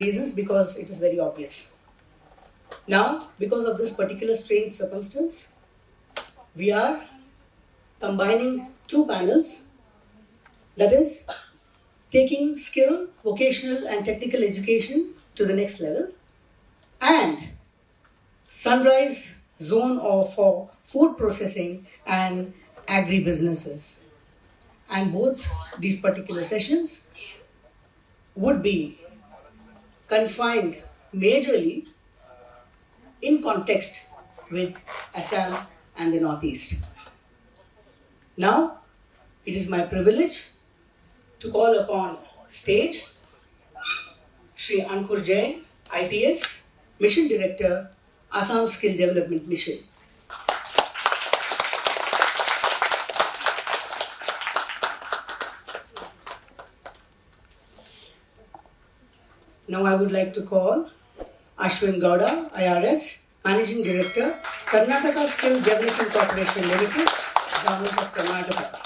reasons, because it is very obvious. Now, because of this particular strange circumstance, we are combining two panels, that is, taking skill, vocational and technical education to the next level, and sunrise zone for food processing and agri businesses. And both these particular sessions would be confined majorly in context with Assam and the Northeast. Now, it is my privilege to call upon stage Shri Ankur Jain, IPS, Mission Director, Assam Skill Development Mission. Now I would like to call Ashwin Gowda, IRS, Managing Director, Karnataka Skill Development Corporation Limited, Government of Karnataka.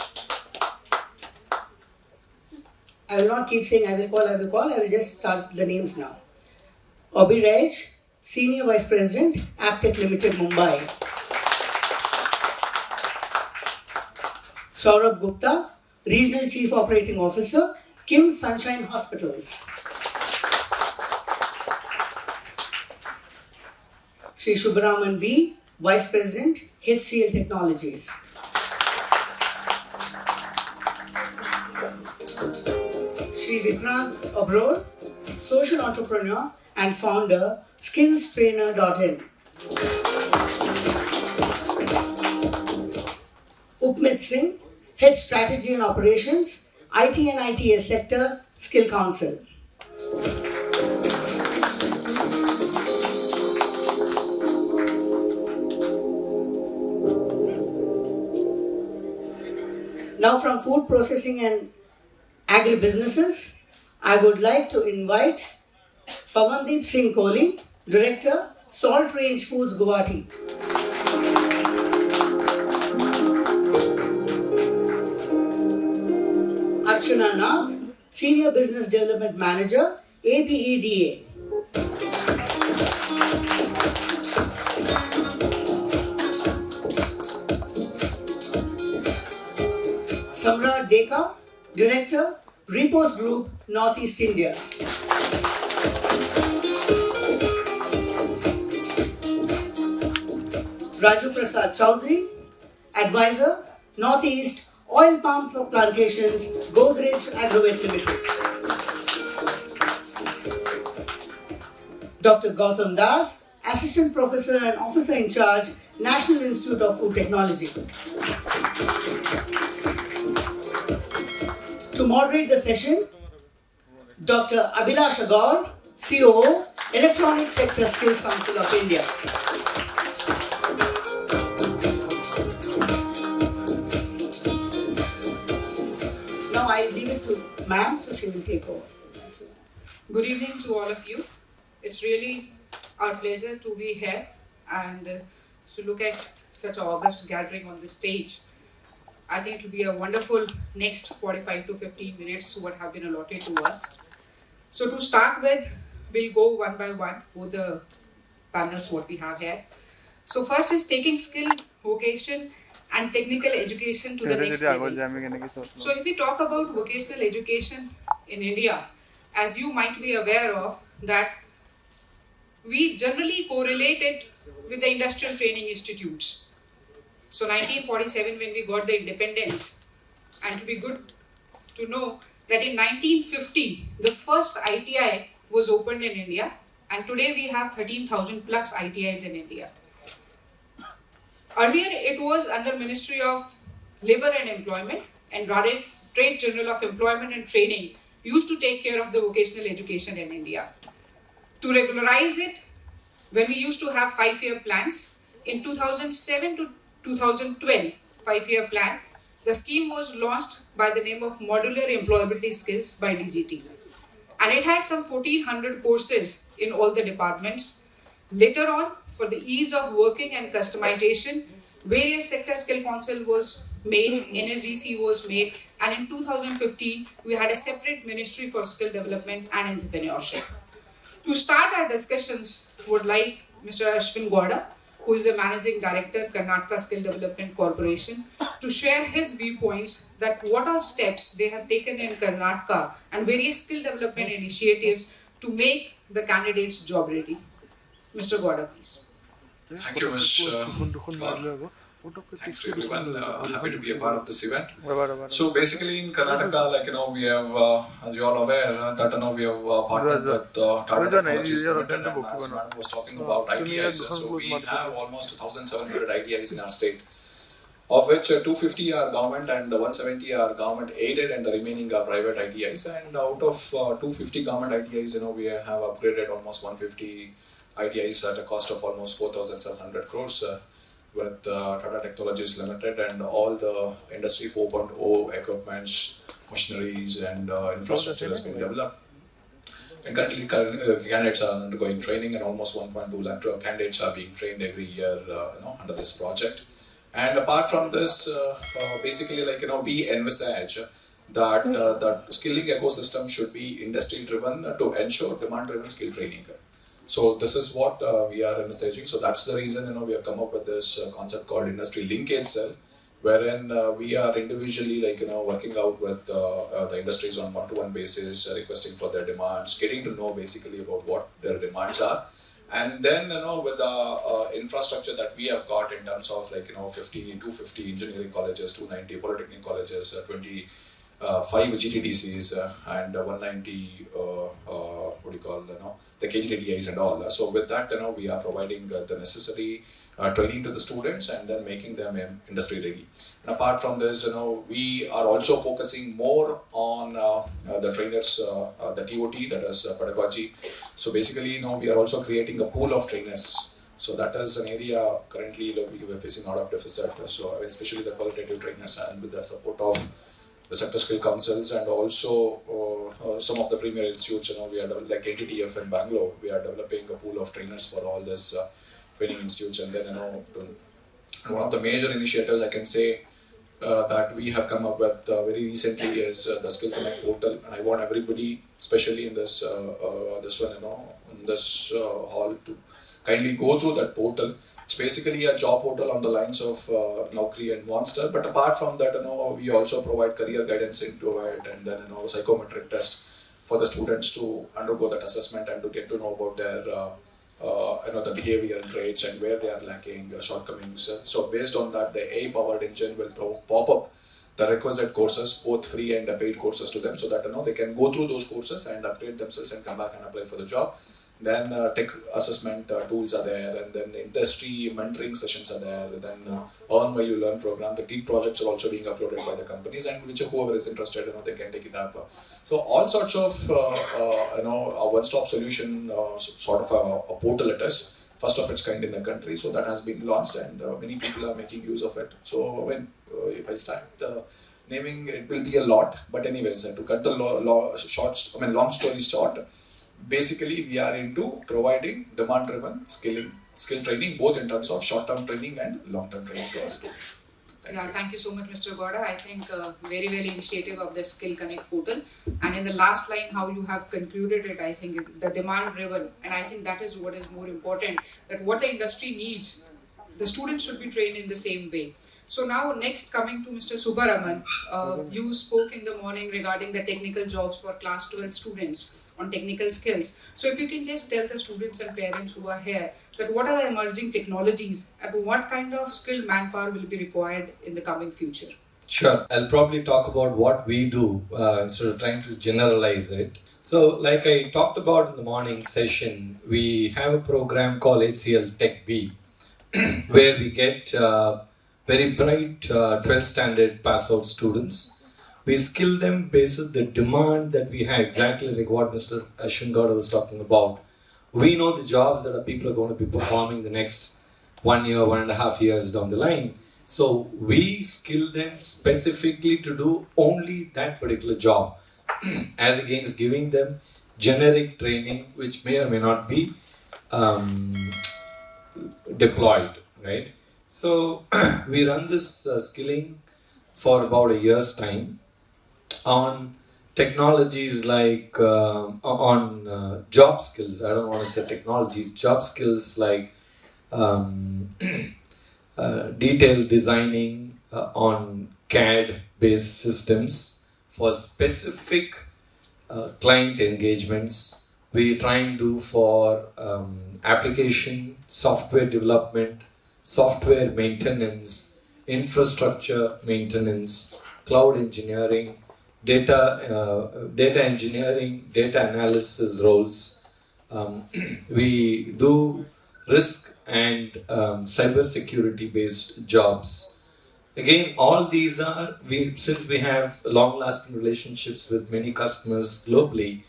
I will not keep saying I will call, I will just start the names now. Abhiraj, Senior Vice President, Aptech Limited, Mumbai. Saurabh Gupta, Regional Chief Operating Officer, Kim Sunshine Hospitals. Shri Subramanian B, Vice President, HCL Technologies. Shri Vikrant Abrol, Social Entrepreneur and Founder, SkillsTrainer.in. Upmit Singh, Head Strategy and Operations, IT and ITS Sector, Skill Council. Now from food processing and agri businesses, I would like to invite Pawandeep Singh Kohli, Director, Salt Range Foods, Guwahati. Archana Nath, Senior Business Development Manager, APEDA. Samrat Deka, Director, Repos Group, Northeast India. Raju Prasad Chowdhury, Advisor, Northeast Oil Palm Plantations, Godrej Agrovet Limited. Dr. Gautam Das, Assistant Professor and Officer in Charge, National Institute of Food Technology. To moderate the session, Dr. Abhilash Agar, COO, Electronic Sector Skills Council of India. Now I leave it to ma'am, so she will take over. Good evening to all of you. It's really our pleasure to be here and to look at such an august gathering on the stage. I think it will be a wonderful next 45 to 15 minutes what have been allotted to us. So to start with, we'll go one by one with the panels what we have here. So first is taking skill, vocation and technical education to the next level. So if we talk about vocational education in India, as you might be aware of, that we generally correlate it with the industrial training institutes. So 1947 when we got the independence, and it will be good to know that in 1950 the first ITI was opened in India, and today we have 13,000 plus ITIs in India. Earlier it was under Ministry of Labour and Employment, and Trade Journal of Employment and Training used to take care of the vocational education in India. To regularize it, when we used to have 5-year plans, in 2007 to 2012 5-year plan, the scheme was launched by the name of Modular Employability Skills by DGT. And it had some 1400 courses in all the departments. Later on, for the ease of working and customization, various sector skill council was made, NSDC was made, and in 2015, we had a separate ministry for skill development and entrepreneurship. To start our discussions, would like Mr. Ashwin Gowda, who is the Managing Director, Karnataka Skill Development Corporation, to share his viewpoints that what are steps they have taken in Karnataka and various skill development initiatives to make the candidates job ready. Mr. Gowda, please. Thank you, Ms. Thanks to everyone. Happy to be a part of this event. So basically in Karnataka, we have, as you all aware, that we have partnered with Tata Technologies Limited, and as Madam was talking about ITIs. So we have almost 1,700 ITIs in our state, of which 250 are government and 170 are government aided, and the remaining are private ITIs. And out of 250 government ITIs, we have upgraded almost 150 ITIs at a cost of almost 4,700 crores. With Tata Technologies Limited, and all the Industry 4.0 equipments, machineries and infrastructure has been developed. And currently candidates are undergoing training, and almost 1.2 lakh candidates are being trained every year under this project. And apart from this, basically we envisage that the skilling ecosystem should be industry driven to ensure demand driven skill training. So this is what we are envisaging. So that's the reason we have come up with this concept called industry linkage cell, wherein we are individually working out with the industries on one-to-one basis, requesting for their demands, getting to know basically about what their demands are, and then with the infrastructure that we have got in terms of 250 engineering colleges, 290 polytechnic colleges, 5 GTDCs and 190 the KGTDIs and all. So with that we are providing the necessary training to the students and then making them industry ready. And apart from this, we are also focusing more on the trainers, the TOT, that is pedagogy. So basically we are also creating a pool of trainers. So that is an area currently we are facing a lot of deficit. So especially the qualitative trainers, and with the support of the sector skill councils and also some of the premier institutes, we are like NTTF in Bangalore, we are developing a pool of trainers for all this training institutes. And then one of the major initiatives I can say that we have come up with very recently is the Skill Connect portal, and I want everybody, especially in this in this hall, to kindly go through that portal. It's basically a job portal on the lines of Naukri and Monster, but apart from that, we also provide career guidance into it, and then psychometric test for the students to undergo that assessment and to get to know about their the behavioral traits and where they are lacking, shortcomings. So based on that, the AI-powered engine will pop up the requisite courses, both free and paid courses to them, so that they can go through those courses and upgrade themselves and come back and apply for the job. Then tech assessment tools are there, and then industry mentoring sessions are there. Then earn while you learn program. The gig projects are also being uploaded by the companies, and whoever is interested, they can take it up. So all sorts of a one-stop solution, sort of a portal it is, first of its kind in the country. So that has been launched, and many people are making use of it. So when if I start naming, it will be a lot. But anyways, to cut the long story short, basically we are into providing demand-driven skill training, both in terms of short-term training and long-term training to our students. Thank you so much, Mr. Gowda. I think very well initiative of the Skill Connect portal. And in the last line, how you have concluded it, I think the demand-driven, and I think that is what is more important, that what the industry needs, the students should be trained in the same way. So now next, coming to Mr. Subaraman, you spoke in the morning regarding the technical jobs for class 12 students on technical skills. So if you can just tell the students and parents who are here that what are the emerging technologies and what kind of skilled manpower will be required in the coming future. Sure, I'll probably talk about what we do instead of trying to generalize it. So like I talked about in the morning session, we have a program called HCL Tech B where we get very bright 12th standard pass out students. We skill them based on the demand that we have, exactly like what Mr. Ashwin Gowda was talking about. We know the jobs that people are going to be performing the next 1 year, 1.5 years down the line. So we skill them specifically to do only that particular job, as against giving them generic training which may or may not be deployed, right? So we run this skilling for about a year's time on technologies like on job skills. I don't want to say technologies, job skills like um, detailed designing on CAD based systems for specific client engagements. We try and do for application, software development, software maintenance, infrastructure maintenance, cloud engineering, data engineering, data analysis roles. We do risk and cyber security based jobs. Again, all these are, since we have long lasting relationships with many customers globally,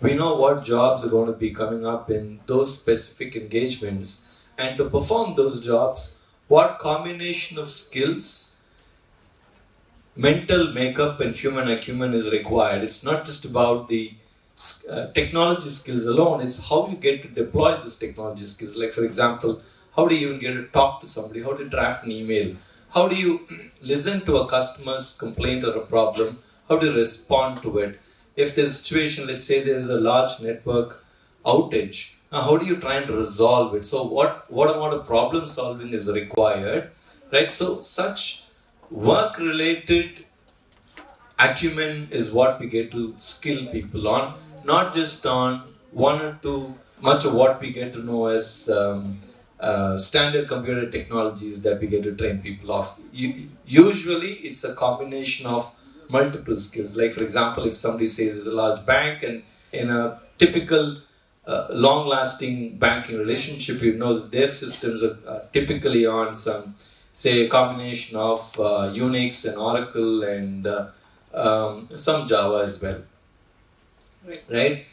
we know what jobs are going to be coming up in those specific engagements. And to perform those jobs, what combination of skills, mental makeup, and human acumen is required. It's not just about the technology skills alone, it's how you get to deploy these technology skills. Like, for example, how do you even get to talk to somebody? How to draft an email? How do you listen to a customer's complaint or a problem? How do you respond to it? If there's a situation, let's say there's a large network outage, how do you try and resolve it? So what amount of problem solving is required, right? So such work related acumen is what we get to skill people on, not just on one or two, much of what we get to know as standard computer technologies that we get to train people off. Usually it's a combination of multiple skills. Like, for example, if somebody says there's a large bank, and in a typical long-lasting banking relationship, you know that their systems are typically on some, say, a combination of Unix and Oracle and some Java as well. Right?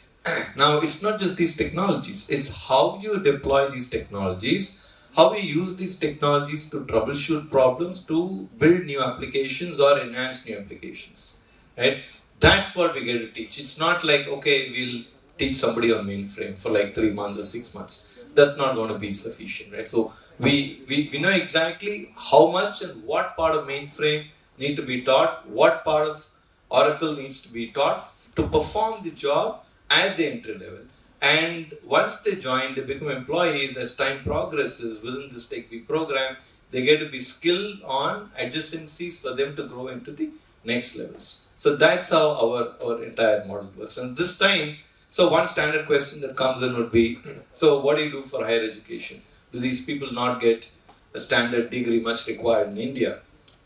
Now, it's not just these technologies, it's how you deploy these technologies, how you use these technologies to troubleshoot problems, to build new applications or enhance new applications. Right? That's what we get to teach. It's not like, okay, we'll teach somebody on mainframe for like 3 months or 6 months. That's not going to be sufficient, right? So we know exactly how much and what part of mainframe need to be taught, what part of Oracle needs to be taught to perform the job at the entry level. And once they join, they become employees. As time progresses within this TechB program, they get to be skilled on adjacencies for them to grow into the next levels. So that's how our entire model works. And this time, so one standard question that comes in would be, so what do you do for higher education? Do these people not get a standard degree much required in India,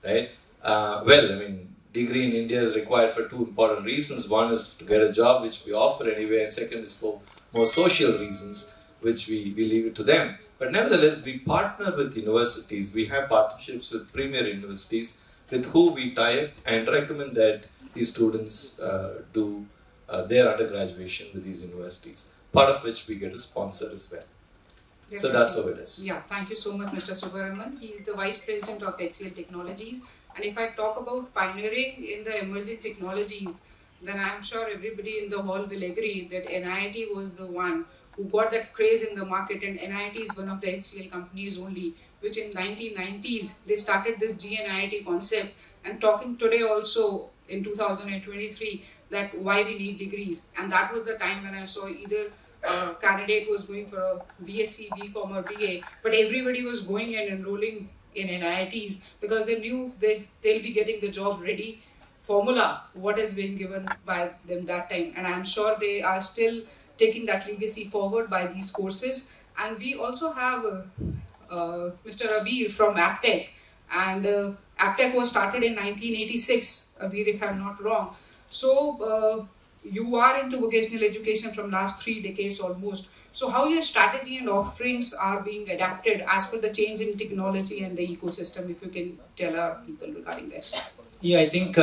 right? Well, I mean, degree in India is required for two important reasons. One is to get a job, which we offer anyway, and second is for more social reasons, which we leave it to them. But nevertheless, we partner with universities. We have partnerships with premier universities with who we tie up and recommend that these students do their undergraduation with these universities, part of which we get to sponsor as well. Definitely. So that's how it is. Yeah, thank you so much, Mr. Subaraman. He is the Vice President of HCL Technologies. And if I talk about pioneering in the emerging technologies, then I'm sure everybody in the hall will agree that NIIT was the one who got that craze in the market, and NIIT is one of the HCL companies only, which in 1990s, they started this GNIIT concept, and talking today also in 2023 that why we need degrees. And that was the time when I saw either a candidate was going for a BSc, BCom or BA, but everybody was going and enrolling in NIITs because they knew they'll be getting the job ready formula, what has been given by them that time. And I'm sure they are still taking that legacy forward by these courses. And we also have Mr. Abir from AppTech. And AppTech was started in 1986, Abir, if I'm not wrong. So you are into vocational education from last 3 decades almost. So how your strategy and offerings are being adapted as per the change in technology and the ecosystem, if you can tell our people regarding this. Yeah, I think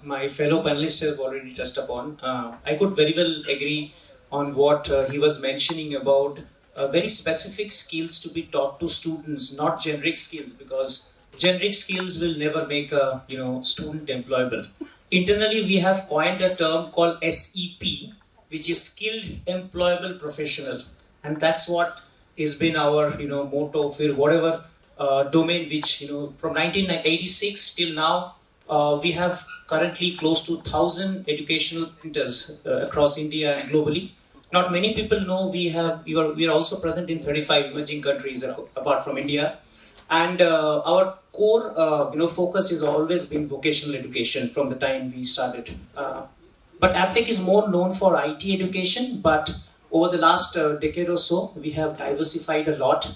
my fellow panelists have already touched upon. I could very well agree on what he was mentioning about very specific skills to be taught to students, not generic skills, because generic skills will never make a student employable. Internally, we have coined a term called SEP, which is Skilled Employable Professional, and that's what has been our motto for whatever domain which from 1986 till now we have currently close to 1,000 educational centers across India and globally. Not many people know we are also present in 35 emerging countries apart from India, and our core focus has always been vocational education from the time we started. But AppTech is more known for IT education, but over the last decade or so, we have diversified a lot.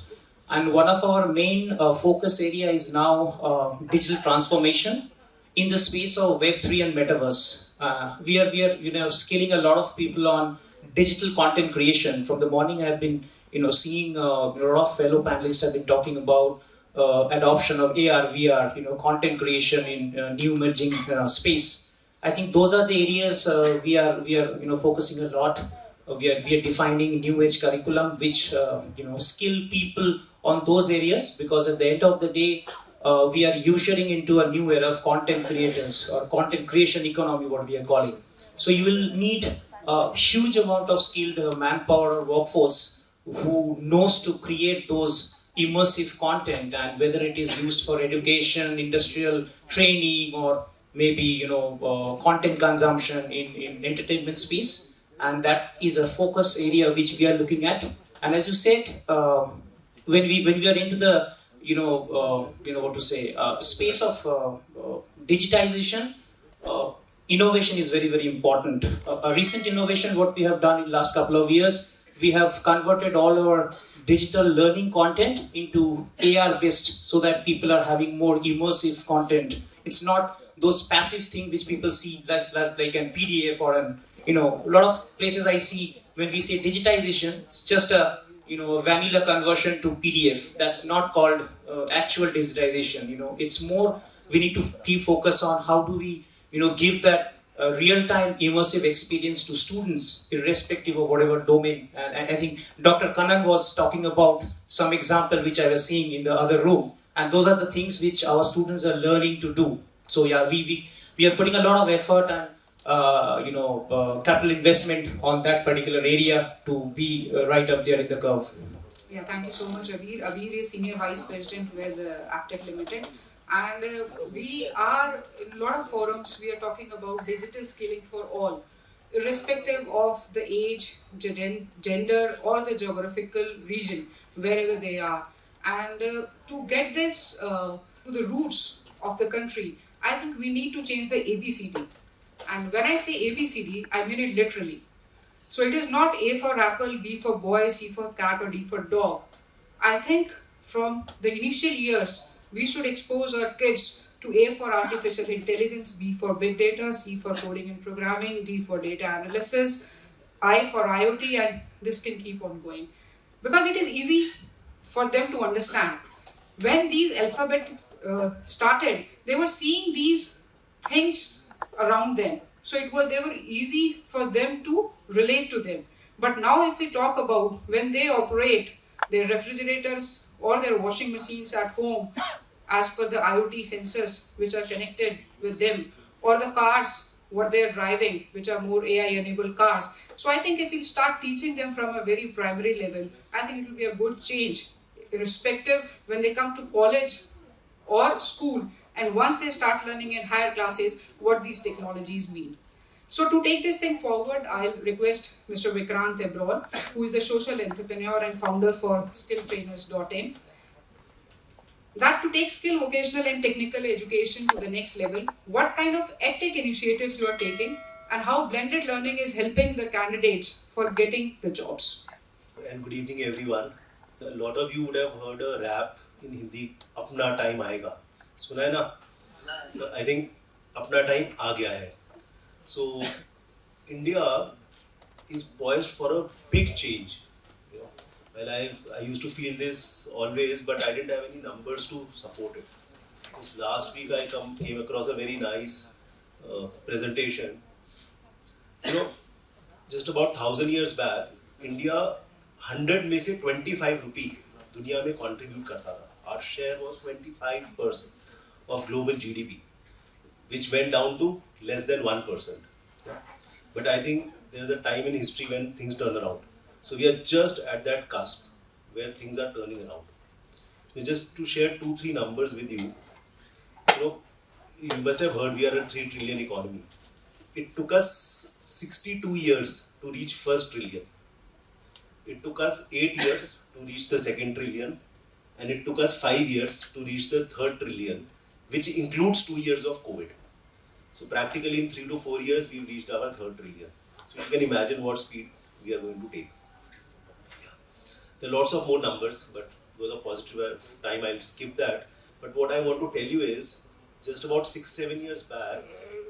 And one of our main focus area is now digital transformation in the space of Web3 and Metaverse. We are scaling a lot of people on digital content creation. From the morning, I've been seeing a lot of fellow panelists have been talking about adoption of AR, VR, content creation in new emerging space. I think those are the areas we are focusing a lot. We are defining new age curriculum which skill people on those areas, because at the end of the day we are ushering into a new era of content creators or content creation economy, what we are calling. So you will need a huge amount of skilled manpower or workforce who knows to create those immersive content, and whether it is used for education, industrial training, or maybe content consumption in entertainment space. And that is a focus area which we are looking at. And as you said, when we are into the space of digitization, innovation is very, very important. A recent innovation what we have done in last couple of years, we have converted all our digital learning content into AR based, so that people are having more immersive content. It's not those passive things which people see like an PDF or an a lot of places I see when we say digitization, it's just a a vanilla conversion to PDF. That's not called actual digitization. It's more, we need to keep focus on how do we give that real-time immersive experience to students irrespective of whatever domain. And I think Dr. Kannan was talking about some example which I was seeing in the other room, and those are the things which our students are learning to do. So yeah, we are putting a lot of effort and capital investment on that particular area to be right up there in the curve. Yeah, thank you so much, Abir. Abir is Senior Vice President with AppTech Limited. And we are, in a lot of forums, we are talking about digital skilling for all, irrespective of the age, gender, or the geographical region, wherever they are. And to get this to the roots of the country, I think we need to change the ABCD. And when I say ABCD, I mean it literally. So it is not A for apple, B for boy, C for cat, or D for dog. I think from the initial years, we should expose our kids to A for artificial intelligence, B for big data, C for coding and programming, D for data analysis, I for IoT, and this can keep on going. Because it is easy for them to understand. When these alphabets started, they were seeing these things around them. So they were easy for them to relate to them. But now if we talk about when they operate their refrigerators or their washing machines at home as per the IoT sensors which are connected with them, or the cars, what they are driving, which are more AI enabled cars. So I think if we start teaching them from a very primary level, I think it will be a good change, irrespective when they come to college or school, and once they start learning in higher classes what these technologies mean. So to take this thing forward, I'll request Mr. Vikrant Ebrol, who is the social entrepreneur and founder for skilltrainers.in, that to take skill, vocational and technical education to the next level, what kind of edtech initiatives you are taking, and how blended learning is helping the candidates for getting the jobs. And good evening everyone. A lot of you would have heard a rap in Hindi, Apna time aayega. Suna hai na? I think Apna time aa gaya hai. So India is poised for a big change. Well, I used to feel this always, but I didn't have any numbers to support it. Just last week I came across a very nice presentation. Just about 1,000 years back, India 100 में से 25 रुपी दुनिया में contribute करता था. Our share was 25% of global GDP, which went down to less than 1%. But I think there's a time in history when things turn around. So we are just at that cusp where things are turning around. So just to share 2-3 numbers with you, you must have heard we are a 3 trillion economy. It took us 62 years to reach first trillion. It took us 8 years to reach the second trillion, and it took us 5 years to reach the third trillion, which includes 2 years of COVID. So practically in 3 to 4 years, we've reached our third trillion. So you can imagine what speed we are going to take. Yeah. There are lots of more numbers, but because of positive time, I'll skip that. But what I want to tell you is, just about 6-7 years back,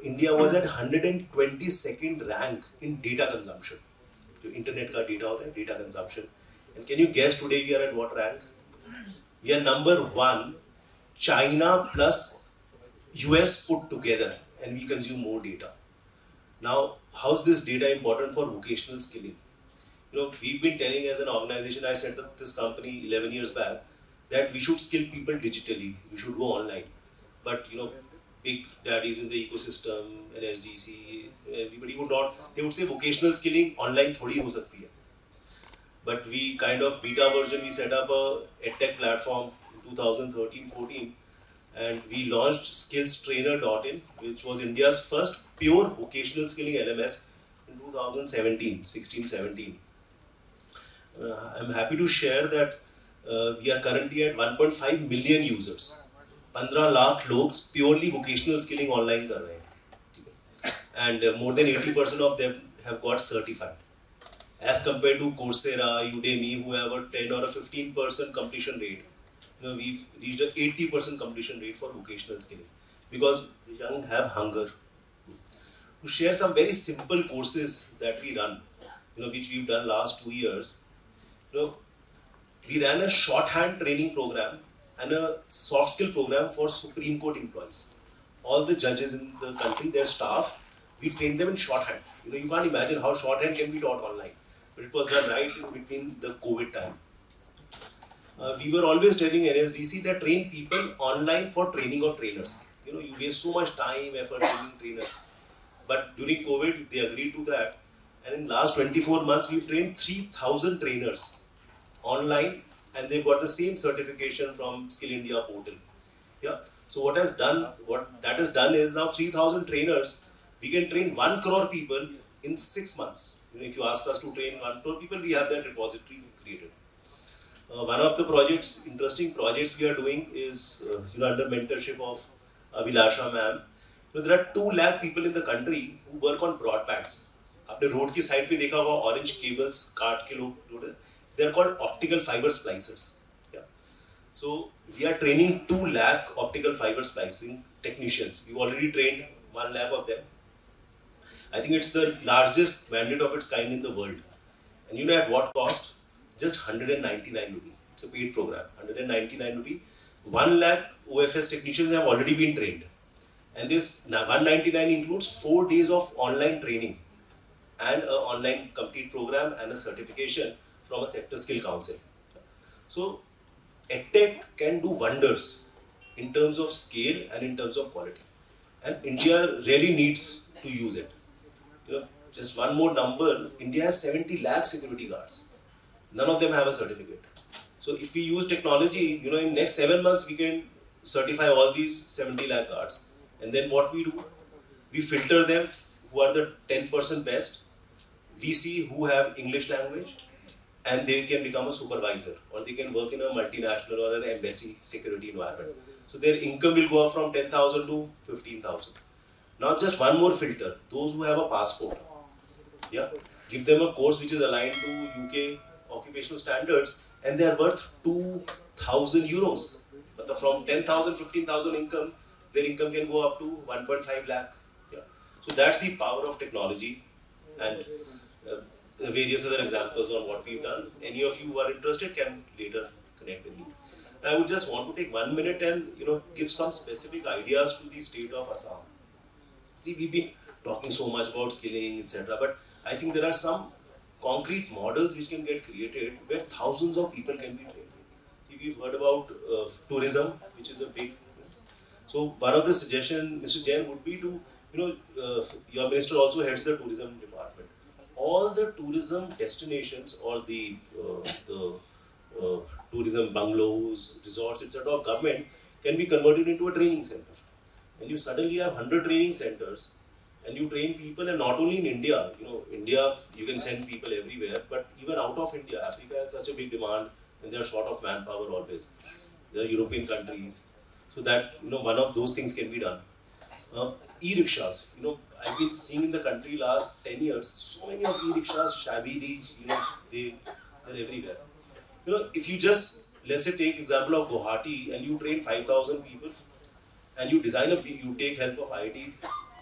India was at 122nd rank in data consumption. So internet ka data hota hai, data consumption. And can you guess today we are at what rank? We are number 1, China plus US put together, and we consume more data. Now, how's this data important for vocational skilling? You know, we've been telling as an organization, I set up this company 11 years back, that we should skill people digitally, we should go online. But, you know, big daddies in the ecosystem, NSDC, everybody would not, they would say vocational skilling online thodi ho sakti hai. But we kind of beta version, we set up a edtech platform in 2013-14, and we launched skillstrainer.in, which was India's first pure vocational skilling LMS in 2016-17. I'm happy to share that we are currently at 1.5 million users. 15 lakh logs purely vocational skilling online kar rahe hain. And more than 80% of them have got certified. As compared to Coursera, Udemy, who have a 10 or a 15% completion rate, you know, we've reached an 80% completion rate for vocational skilling because the young have hunger. To share some very simple courses that we run, you know, which we've done last 2 years, you know, we ran a shorthand training program and a soft skill program for Supreme Court employees. All the judges in the country, their staff, we trained them in shorthand. You know, you can't imagine how shorthand can be taught online. But it was done right in between the COVID time. We were always telling NSDC that train people online for training of trainers. You know, you waste so much time, effort training trainers. But during COVID, they agreed to that. And in the last 24 months, we've trained 3,000 trainers online, and they've got the same certification from Skill India portal. Yeah. So what that has done is now 3,000 trainers, we can train 1 crore people in 6 months. You know, if you ask us to train 1 crore people, we have that repository created. One of the projects, interesting projects we are doing is, you know, under mentorship of Abhilasha ma'am. You know, there are 2 lakh people in the country who work on broadbands. आपने road की side पे देखा होगा orange cables काट के लोग, they are called optical fiber splicers. Yeah. So we are training 2 lakh optical fiber splicing technicians. We've already trained 1 lakh of them. I think it's the largest mandate of its kind in the world. And you know at what cost? Just 199 rupee. It's a paid program. 199 rupee. 1 lakh OFS technicians have already been trained. And this 199 includes 4 days of online training and an online complete program and a certification from a sector skill council. So EdTech can do wonders in terms of scale and in terms of quality. And India really needs to use it. You know, just one more number, India has 70 lakh security guards. None of them have a certificate. So if we use technology, you know, in next 7 months we can certify all these 70 lakh guards. And then what we do? We filter them who are the 10% best. We see who have English language, and they can become a supervisor, or they can work in a multinational or an embassy security environment. So their income will go up from 10,000 to 15,000. Now just one more filter, those who have a passport. Yeah, give them a course which is aligned to UK occupational standards, and they are worth 2,000 euros. But from 10,000, 15,000 income, their income can go up to 1.5 lakh. Yeah. So that's the power of technology, and various other examples on what we've done. Any of you who are interested can later connect with me. I would just want to take 1 minute and, you know, give some specific ideas to the state of Assam. See, we've been talking so much about skilling, etc., but I think there are some concrete models which can get created where thousands of people can be trained. See, we've heard about tourism, which is a big. So one of the suggestions, Mr. Jain, would be to, you know, your minister also heads the tourism department. All the tourism destinations or the tourism bungalows, resorts, etc. of government can be converted into a training center. and you suddenly have 100 training centers, and you train people, and not only in India, India, you can send people everywhere, but even out of India, Africa has such a big demand, and they are short of manpower always. There are European countries, so that, one of those things can be done. E-rickshaws, I've been seeing in the country last 10 years, so many of e-rickshaws, shabby, they're everywhere. If you just, let's say, take example of Guwahati, and you train 5,000 people, and you you take help of IT,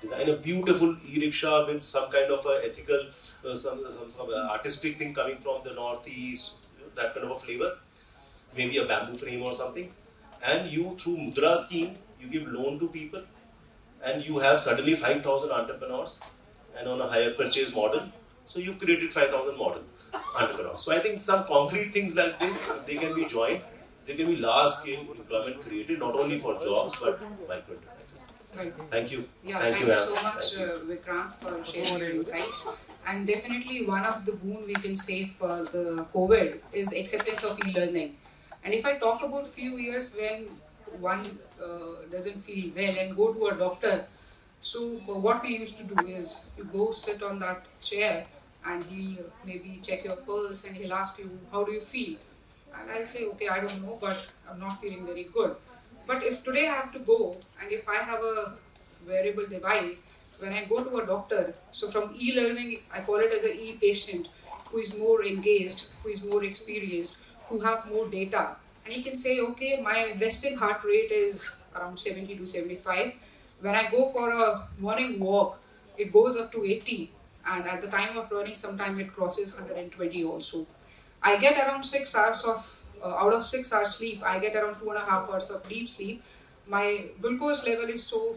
design a beautiful e-rickshaw with some kind of a ethical, some artistic thing coming from the northeast, that kind of a flavor, maybe a bamboo frame or something, and you, through Mudra scheme, you give loan to people, and you have suddenly 5,000 entrepreneurs, and on a higher purchase model, so you've created 5,000 model entrepreneurs. So I think some concrete things like this, they can be joined, there can be large-scale employment created, not only for jobs, but micro enterprises. Right. Thank you. Yeah, thank you, so ma'am. much, Vikrant, for sharing your insights. And definitely one of the boon we can say for the COVID is acceptance of e-learning. And if I talk about few years when one doesn't feel well and go to a doctor, so what we used to do is you go sit on that chair and he'll maybe check your pulse and he'll ask you, how do you feel? And I'll say, okay, I don't know, but I'm not feeling very good. But if today I have to go, and if I have a wearable device, when I go to a doctor, so from e-learning, I call it as an e-patient, who is more engaged, who is more experienced, who have more data. And he can say, okay, my resting heart rate is around 70 to 75. When I go for a morning walk, it goes up to 80. And at the time of running, sometime it crosses 120 also. I get around 6 hours of, out of 6 hours sleep, I get around 2.5 hours of deep sleep. My glucose level is so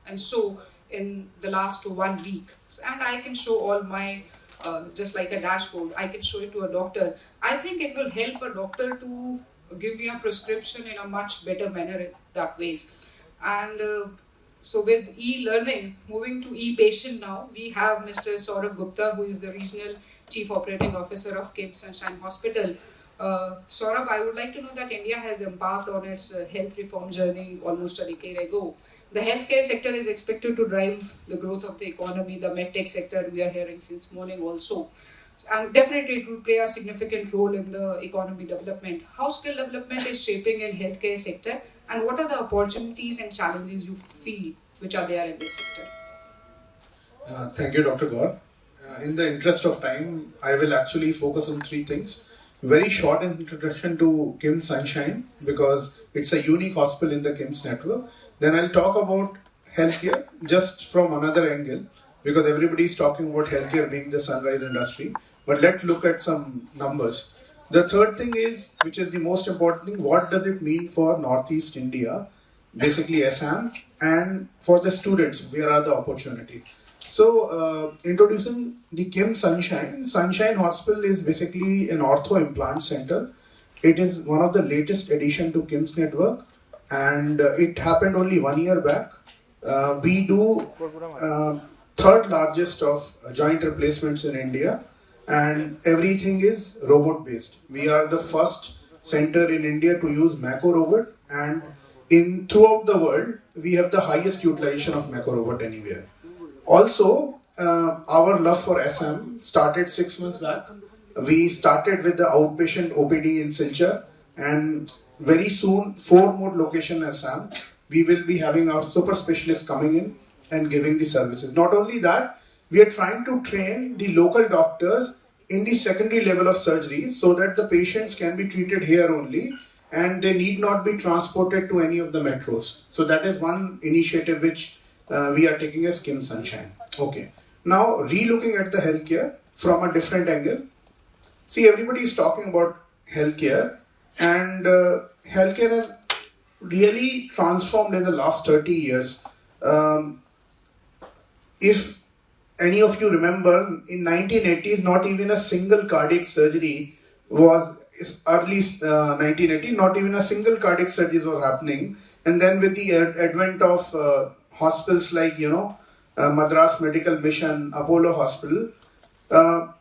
and so in the last 1 week. And I can show all my, just like a dashboard, I can show it to a doctor. I think it will help a doctor to give me a prescription in a much better manner in that ways. And so with e-learning, moving to e-patient now, we have Mr. Saurabh Gupta, who is the Regional Chief Operating Officer of KIMS Sunshine Hospital. Saurabh, I would like to know that India has embarked on its health reform journey almost a decade ago. The healthcare sector is expected to drive the growth of the economy, the medtech sector we are hearing since morning also. And definitely it will play a significant role in the economy development. How skill development is shaping in healthcare sector, and what are the opportunities and challenges you feel which are there in this sector? Thank you, Dr. Gaur. In the interest of time, I will actually focus on 3 things. Very short introduction to KIMS Sunshine, because it's a unique hospital in the KIMS network. Then I'll talk about healthcare just from another angle, because everybody is talking about healthcare being the sunrise industry. But let's look at some numbers. The third thing is, which is the most important thing, what does it mean for Northeast India, basically Assam, and for the students, where are the opportunities? So, introducing the KIMS Sunshine. Sunshine Hospital is basically an ortho implant center. It is one of the latest addition to KIMS network, and it happened only 1 year back. We do third largest of joint replacements in India, and everything is robot based. We are the first center in India to use Mako robot, and throughout the world we have the highest utilization of Mako robot anywhere. Also, our love for SM started 6 months back. We started with the outpatient OPD in Silchar, and very soon 4 more locations in Assam. We will be having our super specialists coming in and giving the services. Not only that, we are trying to train the local doctors in the secondary level of surgery so that the patients can be treated here only and they need not be transported to any of the metros. So that is one initiative which we are taking as KIMS Sunshine. Okay. Now, re-looking at the healthcare from a different angle. See, everybody is talking about healthcare, and healthcare has really transformed in the last 30 years. If any of you remember, in 1980s, not even a single cardiac surgery was, early 1980, not even a single cardiac surgery was happening. And then with the advent of hospitals like, Madras Medical Mission, Apollo Hospital,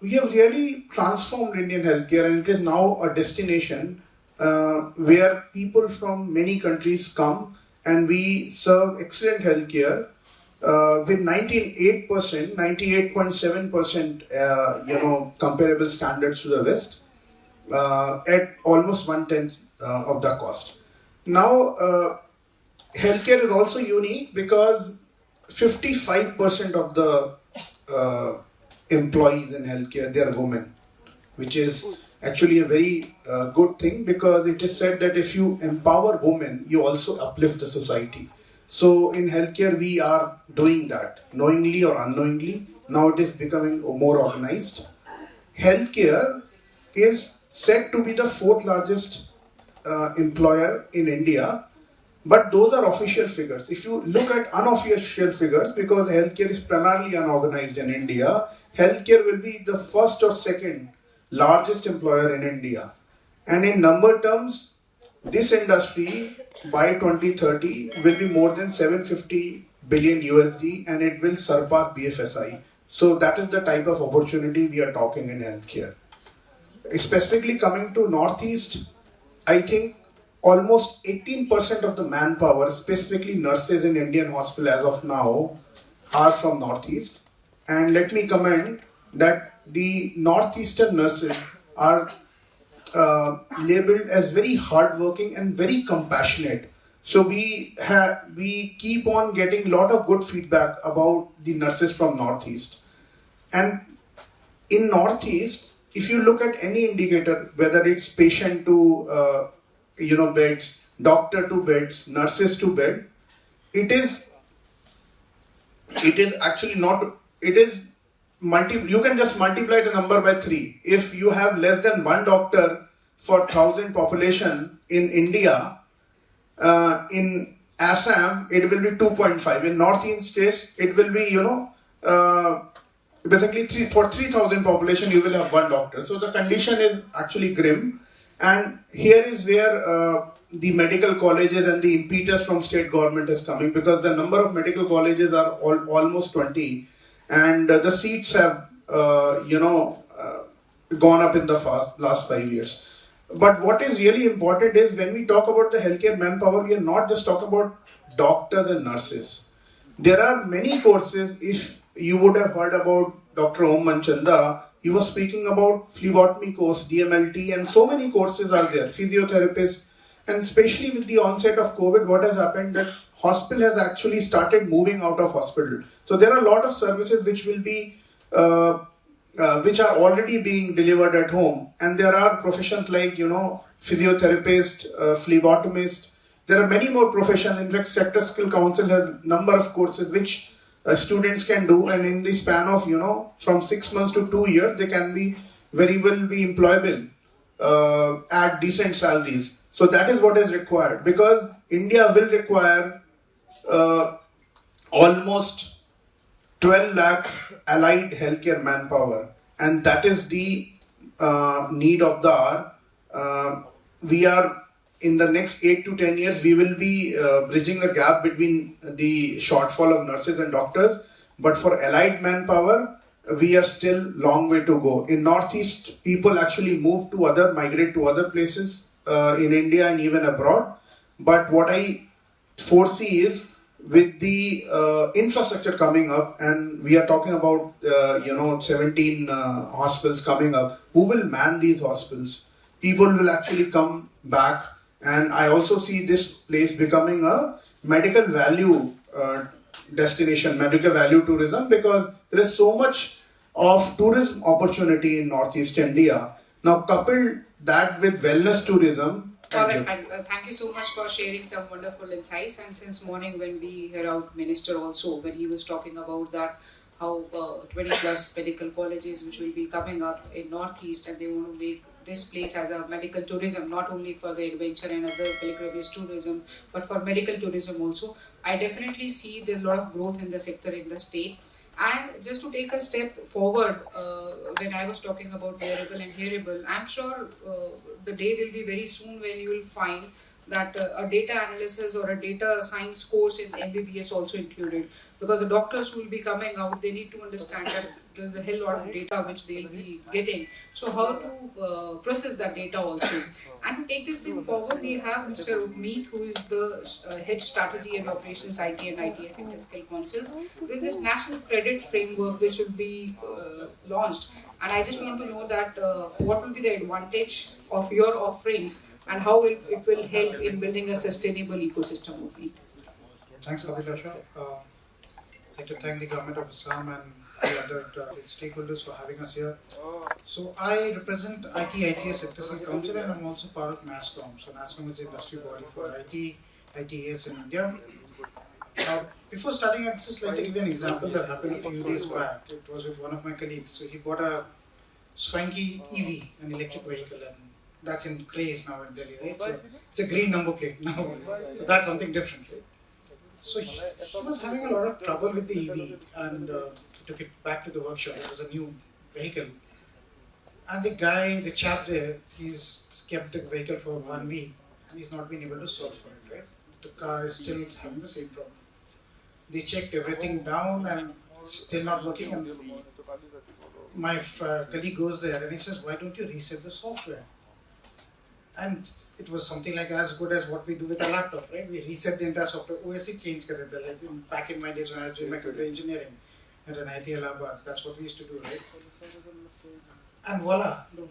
we have really transformed Indian healthcare, and it is now a destination where people from many countries come and we serve excellent healthcare with 98.7%, comparable standards to the West, at almost 1/10 of the cost. Now, healthcare is also unique because 55% of the employees in healthcare, they are women, which is actually a very good thing, because it is said that if you empower women, you also uplift the society. So in healthcare, we are doing that, knowingly or unknowingly. Now it is becoming more organized. Healthcare is said to be the fourth largest employer in India, but those are official figures. If you look at unofficial figures, because healthcare is primarily unorganized in India, healthcare will be the first or second largest employer in India. And in number terms, this industry by 2030 will be more than 750 billion USD, and it will surpass BFSI. So that is the type of opportunity we are talking in healthcare. Specifically coming to Northeast, I think almost 18% of the manpower, specifically nurses in Indian hospital as of now, are from Northeast. And let me comment that the Northeastern nurses are labeled as very hardworking and very compassionate. So we keep on getting a lot of good feedback about the nurses from Northeast. And in Northeast, if you look at any indicator, whether it's patient to beds, doctor to beds, nurses to bed, it is actually not. It is you can just multiply the number by 3. If you have less than 1 doctor for 1,000 population in India, in Assam it will be 2.5. In Northeast states it will be basically for 3,000 population you will have 1 doctor. So the condition is actually grim, and here is where the medical colleges and the impetus from state government is coming, because the number of medical colleges are almost 20, and the seats have gone up in the last 5 years. But what is really important is, when we talk about the healthcare manpower, we are not just talking about doctors and nurses. There are many courses. If you would have heard about Dr. Om Manchanda, he was speaking about phlebotomy course, DMLT, and so many courses are there, physiotherapist. And especially with the onset of COVID, what has happened, that hospital has actually started moving out of hospital. So there are a lot of services which will be which are already being delivered at home, and there are professions like physiotherapist, phlebotomist. There are many more professions. In fact, Sector Skill Council has number of courses which students can do, and in the span of from 6 months to 2 years, they can be very well be employable at decent salaries. So that is what is required, because India will require almost 12 lakh allied healthcare manpower, and that is the need of the hour. We are, in the next 8 to 10 years, we will be bridging the gap between the shortfall of nurses and doctors, but for allied manpower, we are still long way to go. In Northeast, people actually migrate to other places in India and even abroad. But what I foresee is, with the infrastructure coming up, and we are talking about 17 hospitals coming up, who will man these hospitals? People will actually come back, and I also see this place becoming a medical value destination, medical value tourism, because there is so much of tourism opportunity in Northeast India. Now couple that with wellness tourism. Thank you so much for sharing some wonderful insights. And since morning, when we heard out Minister also, when he was talking about that, how 20 plus medical colleges which will be coming up in Northeast, and they want to make this place as a medical tourism, not only for the adventure and other pilgrimage tourism, but for medical tourism also. I definitely see there a lot of growth in the sector in the state. And just to take a step forward, when I was talking about wearable and hearable, I'm sure the day will be very soon when you will find that a data analysis or a data science course in MBBS also included, because the doctors who will be coming out, they need to understand that there's a hell lot of data which they'll be getting. So how to process that data also. And to take this thing forward, we have Mr. Upmeet, who is the head strategy and operations IT and ITS in Fiscal Councils. There's this national credit framework which will be launched. And I just want to know that what will be the advantage of your offerings and how it will help in building a sustainable ecosystem, Upmeet. Thanks, Abhilasha. I'd like to thank the Government of Assam and the other stakeholders for having us here. So I represent ITS Sector Council and I'm also part of NASSCOM. So NASSCOM is the industry body for ITS in India. Before starting, I'd just like to give you an example that happened a few days back. It was with one of my colleagues. So he bought a swanky EV, an electric vehicle, and that's in craze now in Delhi, right? So it's a green number plate now. So that's something different, right? So he was having a lot of trouble with the EV and he took it back to the workshop. It was a new vehicle. And the chap there, he's kept the vehicle for 1 week and he's not been able to solve for it, right? The car is still having the same problem. They checked everything down and still not working. And my colleague goes there and he says, why don't you reset the software? And it was something like as good as what we do with a laptop, right? We reset the entire software, OS he change कर देते like back in my days when I was doing my computer engineering at an IIT Allahabad, that's what we used to do, right? And voila, the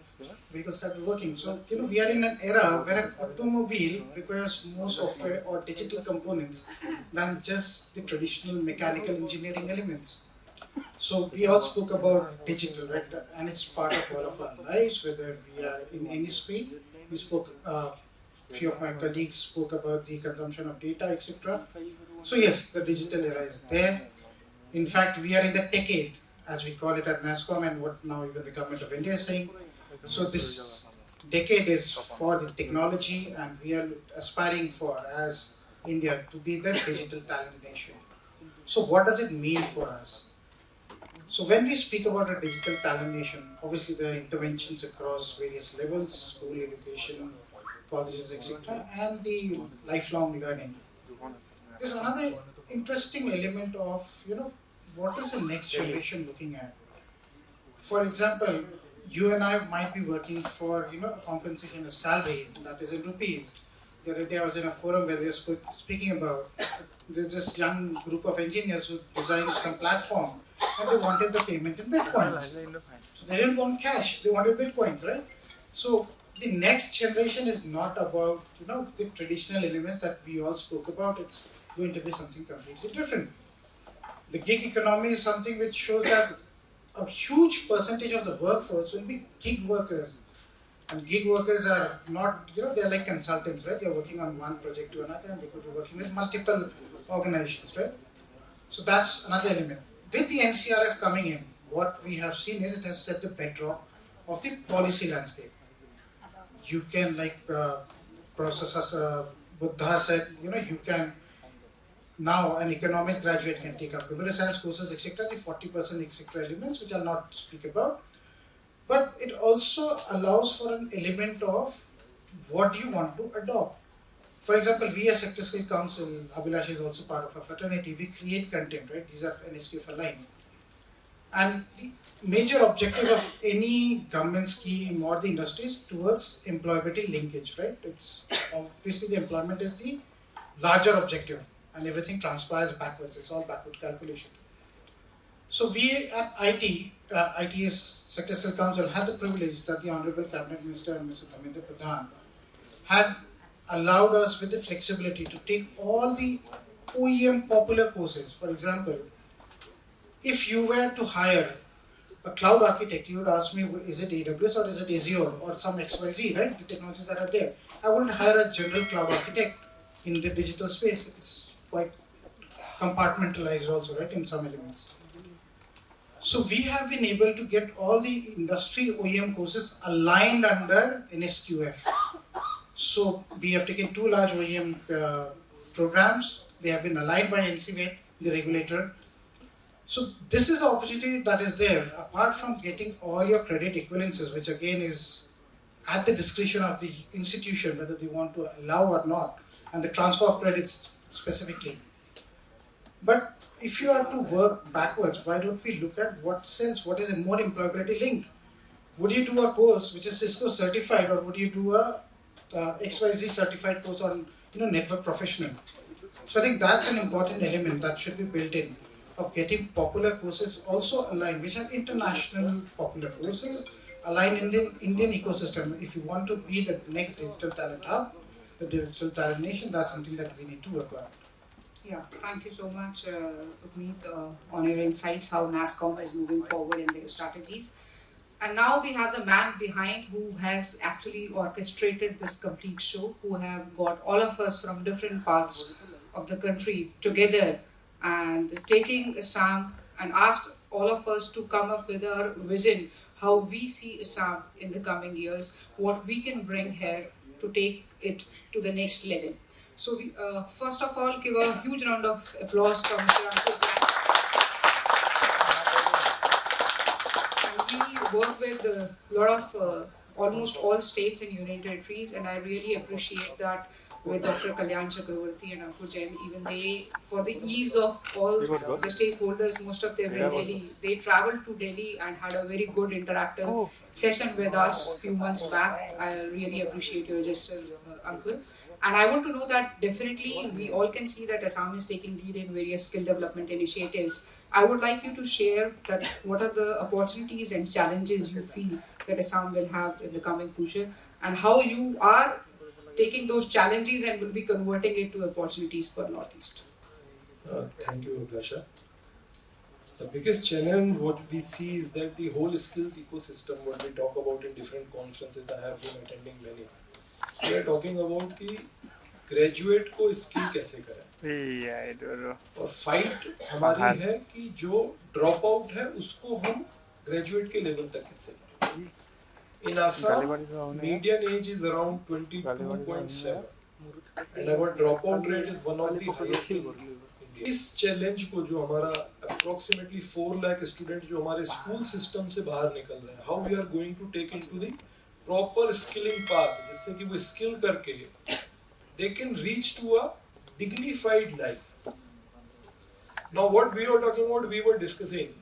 vehicle started working. So, we are in an era where an automobile requires more software or digital components than just the traditional mechanical engineering elements. So we all spoke about digital, right? And it's part of all of our lives, whether we are in any speed. We spoke, few of my colleagues spoke about the consumption of data, etc. So yes, the digital era is there. In fact, we are in the decade, as we call it at NASSCOM, and what now even the government of India is saying. So this decade is for the technology, and we are aspiring for, as India, to be the digital talent nation. So what does it mean for us? So when we speak about a digital talent nation, obviously there are interventions across various levels, school education, colleges, etc., and the lifelong learning. There's another interesting element of, what is the next generation looking at? For example, you and I might be working for, a compensation, a salary that is in rupees. The other day I was in a forum where they were speaking about, there's this young group of engineers who designed some platform and they wanted the payment in bitcoins. So they didn't want cash, they wanted bitcoins, right? So the next generation is not about, the traditional elements that we all spoke about. It's going to be something completely different. The gig economy is something which shows that a huge percentage of the workforce will be gig workers. And gig workers are not, they're like consultants, right? They're working on one project to another and they could be working with multiple organizations, right? So that's another element. With the NCRF coming in, what we have seen is it has set the bedrock of the policy landscape. You can, like Professor Buddha said, you can, now an economics graduate can take up computer science courses, etc., the 40% etc. elements, which I'll not speak about. But it also allows for an element of what do you want to adopt. For example, we as Sector Skill Council, Abhilash is also part of a fraternity, we create content, right? These are NSQF aligned. And the major objective of any government scheme or the industry is towards employability linkage, right? It's obviously the employment is the larger objective and everything transpires backwards, it's all backward calculation. So we at ITS Sector Skill Council had the privilege that the Honorable Cabinet Minister Mr. Dharmendra Pradhan had allowed us with the flexibility to take all the OEM popular courses. For example, if you were to hire a cloud architect, you would ask me, is it AWS or is it Azure or some XYZ, right? The technologies that are there. I wouldn't hire a general cloud architect in the digital space. It's quite compartmentalized also, right, in some elements. So we have been able to get all the industry OEM courses aligned under NSQF. So we have taken 2 large OEM programs. They have been aligned by NCVET, the regulator. So this is the opportunity that is there. Apart from getting all your credit equivalences, which again is at the discretion of the institution, whether they want to allow or not, and the transfer of credits specifically. But if you are to work backwards, why don't we look at what sells, what is more employability linked? Would you do a course which is Cisco certified, or would you do a XYZ certified course on network professional? So I think that's an important element that should be built in, of getting popular courses also aligned, which are international popular courses, aligned in the Indian ecosystem. If you want to be the next digital talent hub, the digital talent nation, that's something that we need to work on. Yeah, thank you so much, Upmeet, on your insights, how NASCOM is moving forward in their strategies. And now we have the man behind who has actually orchestrated this complete show, who have got all of us from different parts of the country together and taking Assam and asked all of us to come up with our vision, how we see Assam in the coming years, what we can bring here to take it to the next level. So we first of all give a huge round of applause from Mr. Ankur. We work with a lot of almost all states and union territories, and I really appreciate that with Dr. Kalyan Chakravarti and Ankur Jain. Even they, for the ease of all the stakeholders, most of them in Delhi, they traveled to Delhi and had a very good interactive session with us a few months back. I really appreciate your gesture, Ankur. And I want to know that definitely we all can see that Assam is taking lead in various skill development initiatives. I would like you to share that what are the opportunities and challenges you feel that Assam will have in the coming future, and how you are taking those challenges and will be converting it to opportunities for Northeast. Thank you, Abhilasha. The biggest challenge what we see is that the whole skilled ecosystem, what we talk about in different conferences, I have been attending many. We are talking about कि graduate को skill कैसे करें, और fight हमारी है कि जो drop out है उसको हम ग्रेजुएट के लेवल तक कैसे करें. In Assam, median age is around 22.7 and our dropout rate is one of the highest in India. इस चैलेंज को जो हमारा approximately 4 lakh students जो हमारे स्कूल सिस्टम से बाहर निकल रहे हैं, how we are going to take into the proper skilling path, जिससे कि वो skill करके they can reach to a dignified life. Now what we were talking about, we were discussing.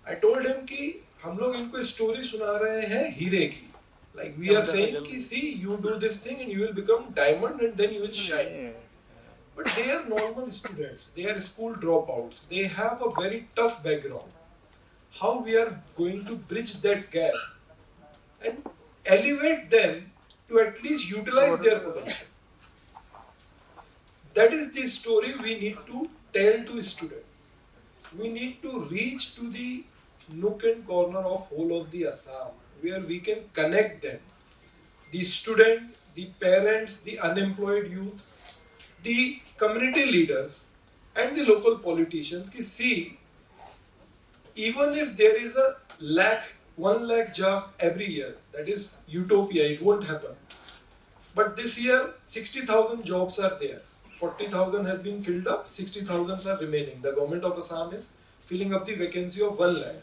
I told him कि हम लोग इनको story सुना रहे हैं हीरे की. Like we are saying कि see you do this thing and you will become diamond and then you will shine. But they are normal students. They are school dropouts. They have a very tough background. How we are going to bridge that gap and elevate them to at least utilize their potential. That is the story we need to tell to students. We need to reach to the nook and corner of whole of the Assam, where we can connect them, the student, the parents, the unemployed youth, the community leaders and the local politicians. Ki see, even if there is a 1 lakh job every year, that is utopia, it won't happen. But this year 60,000 jobs are there. 40,000 has been filled up, 60,000 are remaining. The government of Assam is filling up the vacancy of 1 lakh.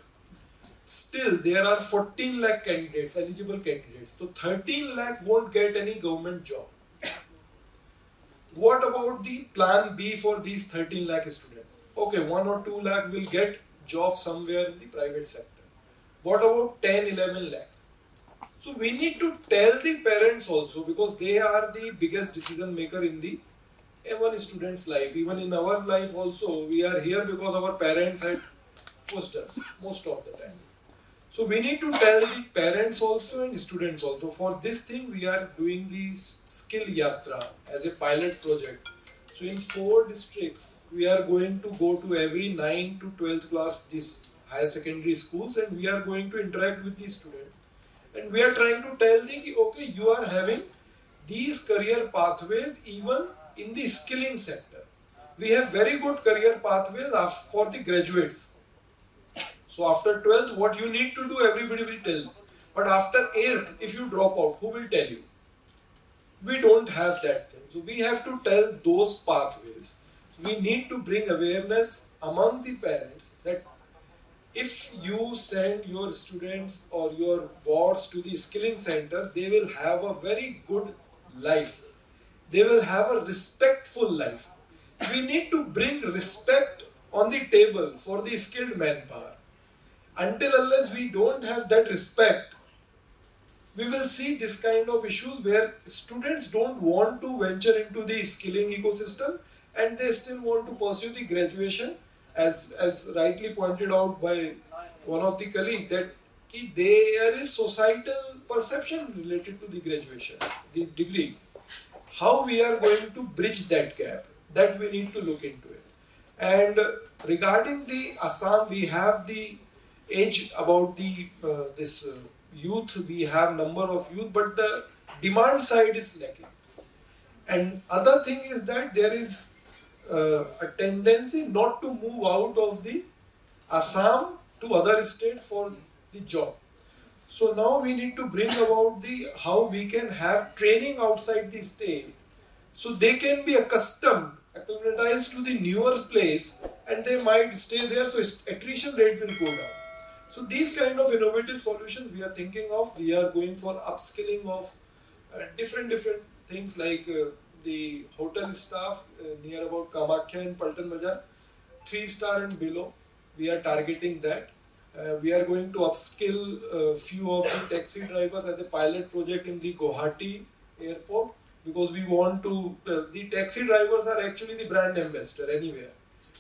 Still, there are 14 lakh candidates, eligible candidates. So 13 lakh won't get any government job. What about the plan B for these 13 lakh students? Okay, 1 or 2 lakh will get job somewhere in the private sector. What about 10, 11 lakhs? So we need to tell the parents also, because they are the biggest decision maker in the one student's life. Even in our life also, we are here because our parents had forced us most of the time. So we need to tell the parents also and students also. For this thing, we are doing the skill yatra as a pilot project. So in 4 districts, we are going to go to every 9 to 12th class these higher secondary schools, and we are going to interact with the students. And we are trying to tell them, okay, you are having these career pathways even in the skilling sector. We have very good career pathways for the graduates. So after 12th, what you need to do, everybody will tell. But after 8th, if you drop out, who will tell you? We don't have that thing. So we have to tell those pathways. We need to bring awareness among the parents that if you send your students or your wards to the skilling centers, they will have a very good life. They will have a respectful life. we need to bring respect on the table for the skilled manpower. Until unless we don't have that respect, we will see this kind of issues where students don't want to venture into the skilling ecosystem and they still want to pursue the graduation, as rightly pointed out by one of the colleagues, that there is societal perception related to the graduation, the degree. How we are going to bridge that gap, that we need to look into it. And regarding the Assam, we have the age about the this youth, we have number of youth, but the demand side is lacking. And other thing is that there is a tendency not to move out of the Assam to other state for the job. So now we need to bring about the how we can have training outside the state, so they can be acclimatized to the newer place, and they might stay there, so attrition rate will go down. So these kind of innovative solutions we are thinking of. We are going for upskilling of different things like the hotel staff near about Kamakya and Paltan Bazaar, 3-star and below. We are targeting that. We are going to upskill few of the taxi drivers as a pilot project in the Guwahati airport, because we want to, the taxi drivers are actually the brand ambassador anywhere.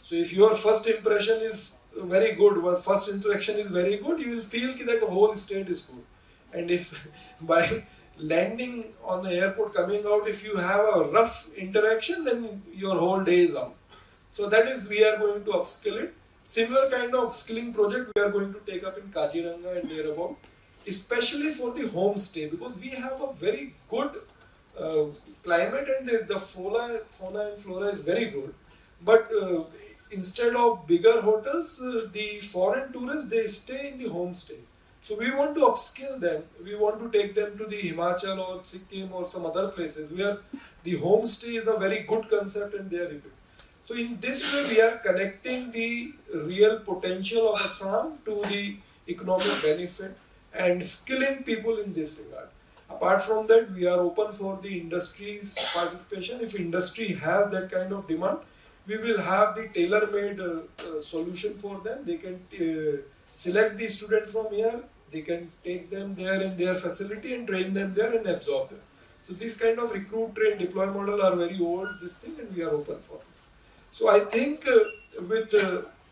So if your first impression is very good, first interaction is very good, you will feel that the whole state is good. And if by landing on the airport, coming out, if you have a rough interaction, then your whole day is out. So that is, we are going to upskill it. Similar kind of skilling project we are going to take up in Kaziranga and nearby, especially for the homestay, because we have a very good climate and the fauna and flora is very good. But instead of bigger hotels, the foreign tourists, they stay in the homestays. So we want to upskill them. We want to take them to the Himachal or Sikkim or some other places where the homestay is a very good concept and they are repeat. So in this way we are connecting the real potential of Assam to the economic benefit and skilling people in this regard. Apart from that, we are open for the industry's participation. If industry has that kind of demand, we will have the tailor-made solution for them. They can select the students from here, they can take them there in their facility and train them there and absorb them. So this kind of recruit, train, deploy model are very old, this thing, and we are open for it. So I think with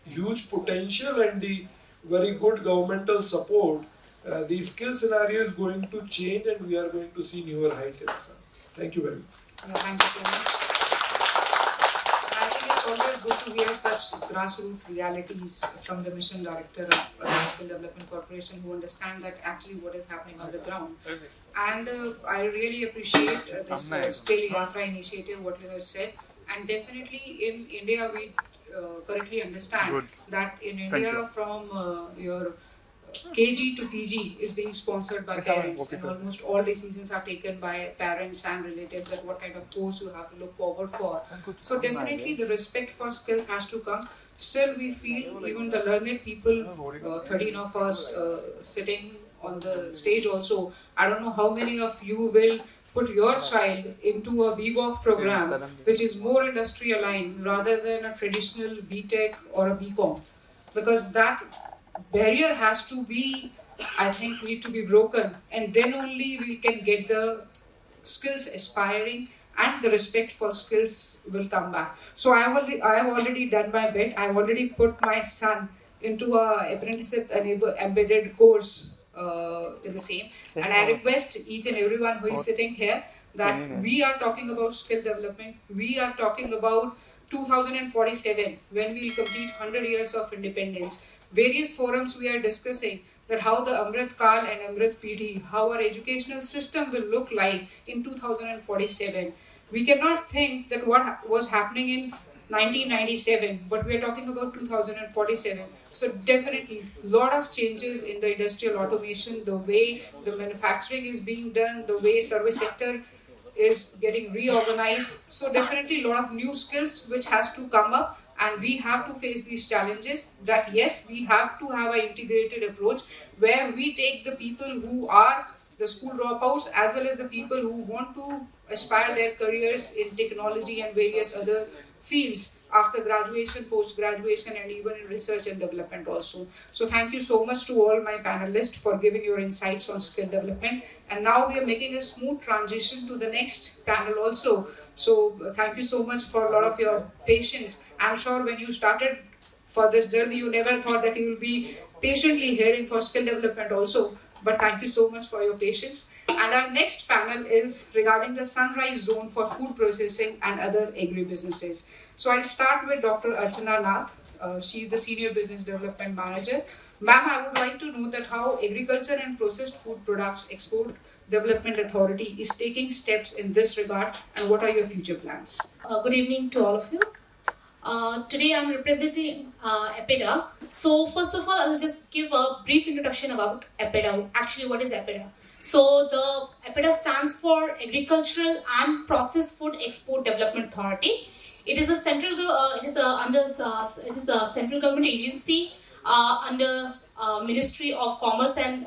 huge potential and the very good governmental support, the skill scenario is going to change and we are going to see newer heights in Assam. Thank you very much. Thank you so much. I think it's always good to hear such grassroots realities from the mission director of Skill Development Corporation, who understand that actually what is happening on the ground. And I really appreciate this Skill Yatra initiative, what you have said. And definitely in India, we correctly understand that in India from your KG to PG is being sponsored by parents, and almost all decisions are taken by parents and relatives that what kind of course you have to look forward for. So definitely the respect for skills has to come. Still we feel even the learned people, 13 of us sitting on the stage also, I don't know how many of you will put your child into a BVOC program which is more industry aligned rather than a traditional BTech or a BCom, because that barrier has to be, I think, need to be broken, and then only we can get the skills aspiring and the respect for skills will come back. So I have already done my bit. I have already put my son into a apprenticeship embedded course in the same, and I request each and everyone who is sitting here that we are talking about skill development. We are talking about 2047 when we will complete 100 years of independence. Various forums we are discussing that how the Amrit Kal and Amrit PD, how our educational system will look like in 2047. We cannot think that what was happening in 1997, but we are talking about 2047. So definitely lot of changes in the industrial automation, the way the manufacturing is being done, the way service sector is getting reorganized. So definitely a lot of new skills which has to come up, and we have to face these challenges. That yes, we have to have an integrated approach where we take the people who are the school dropouts as well as the people who want to aspire their careers in technology and various other fields after graduation, post-graduation, and even in research and development also. So thank you so much to all my panelists for giving your insights on skill development. And now we are making a smooth transition to the next panel also. So thank you so much for a lot of your patience. I'm sure when you started for this journey, you never thought that you will be patiently hearing for skill development also. But thank you so much for your patience. And our next panel is regarding the sunrise zone for food processing and other agri-businesses. So I'll start with Dr. Archana Nath. She is the Senior Business Development Manager. Ma'am, I would like to know that how Agriculture and Processed Food Products Export Development Authority is taking steps in this regard, and what are your future plans? Good evening to all of you. Today I'm representing APEDA. So first of all, I'll just give a brief introduction about APEDA. Actually, what is APEDA? So the APEDA stands for Agricultural and Processed Food Export Development Authority. It is a central central government agency under Ministry of Commerce and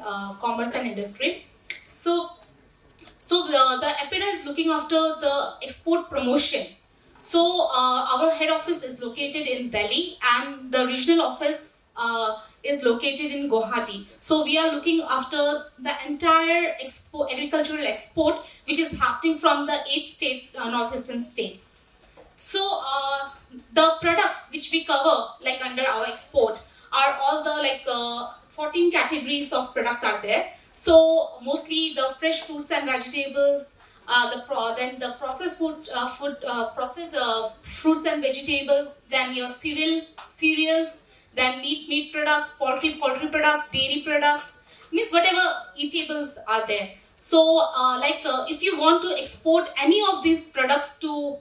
Industry. So the APEDA is looking after the export promotion. So our head office is located in Delhi and the regional office is located in Guwahati. So we are looking after the entire agricultural export which is happening from the 8 northeastern states. So the products which we cover like under our export are all the 14 categories of products are there. So mostly the fresh fruits and vegetables, then the processed processed fruits and vegetables, then your cereals, then meat products, poultry products, dairy products, means whatever eatables are there. So if you want to export any of these products to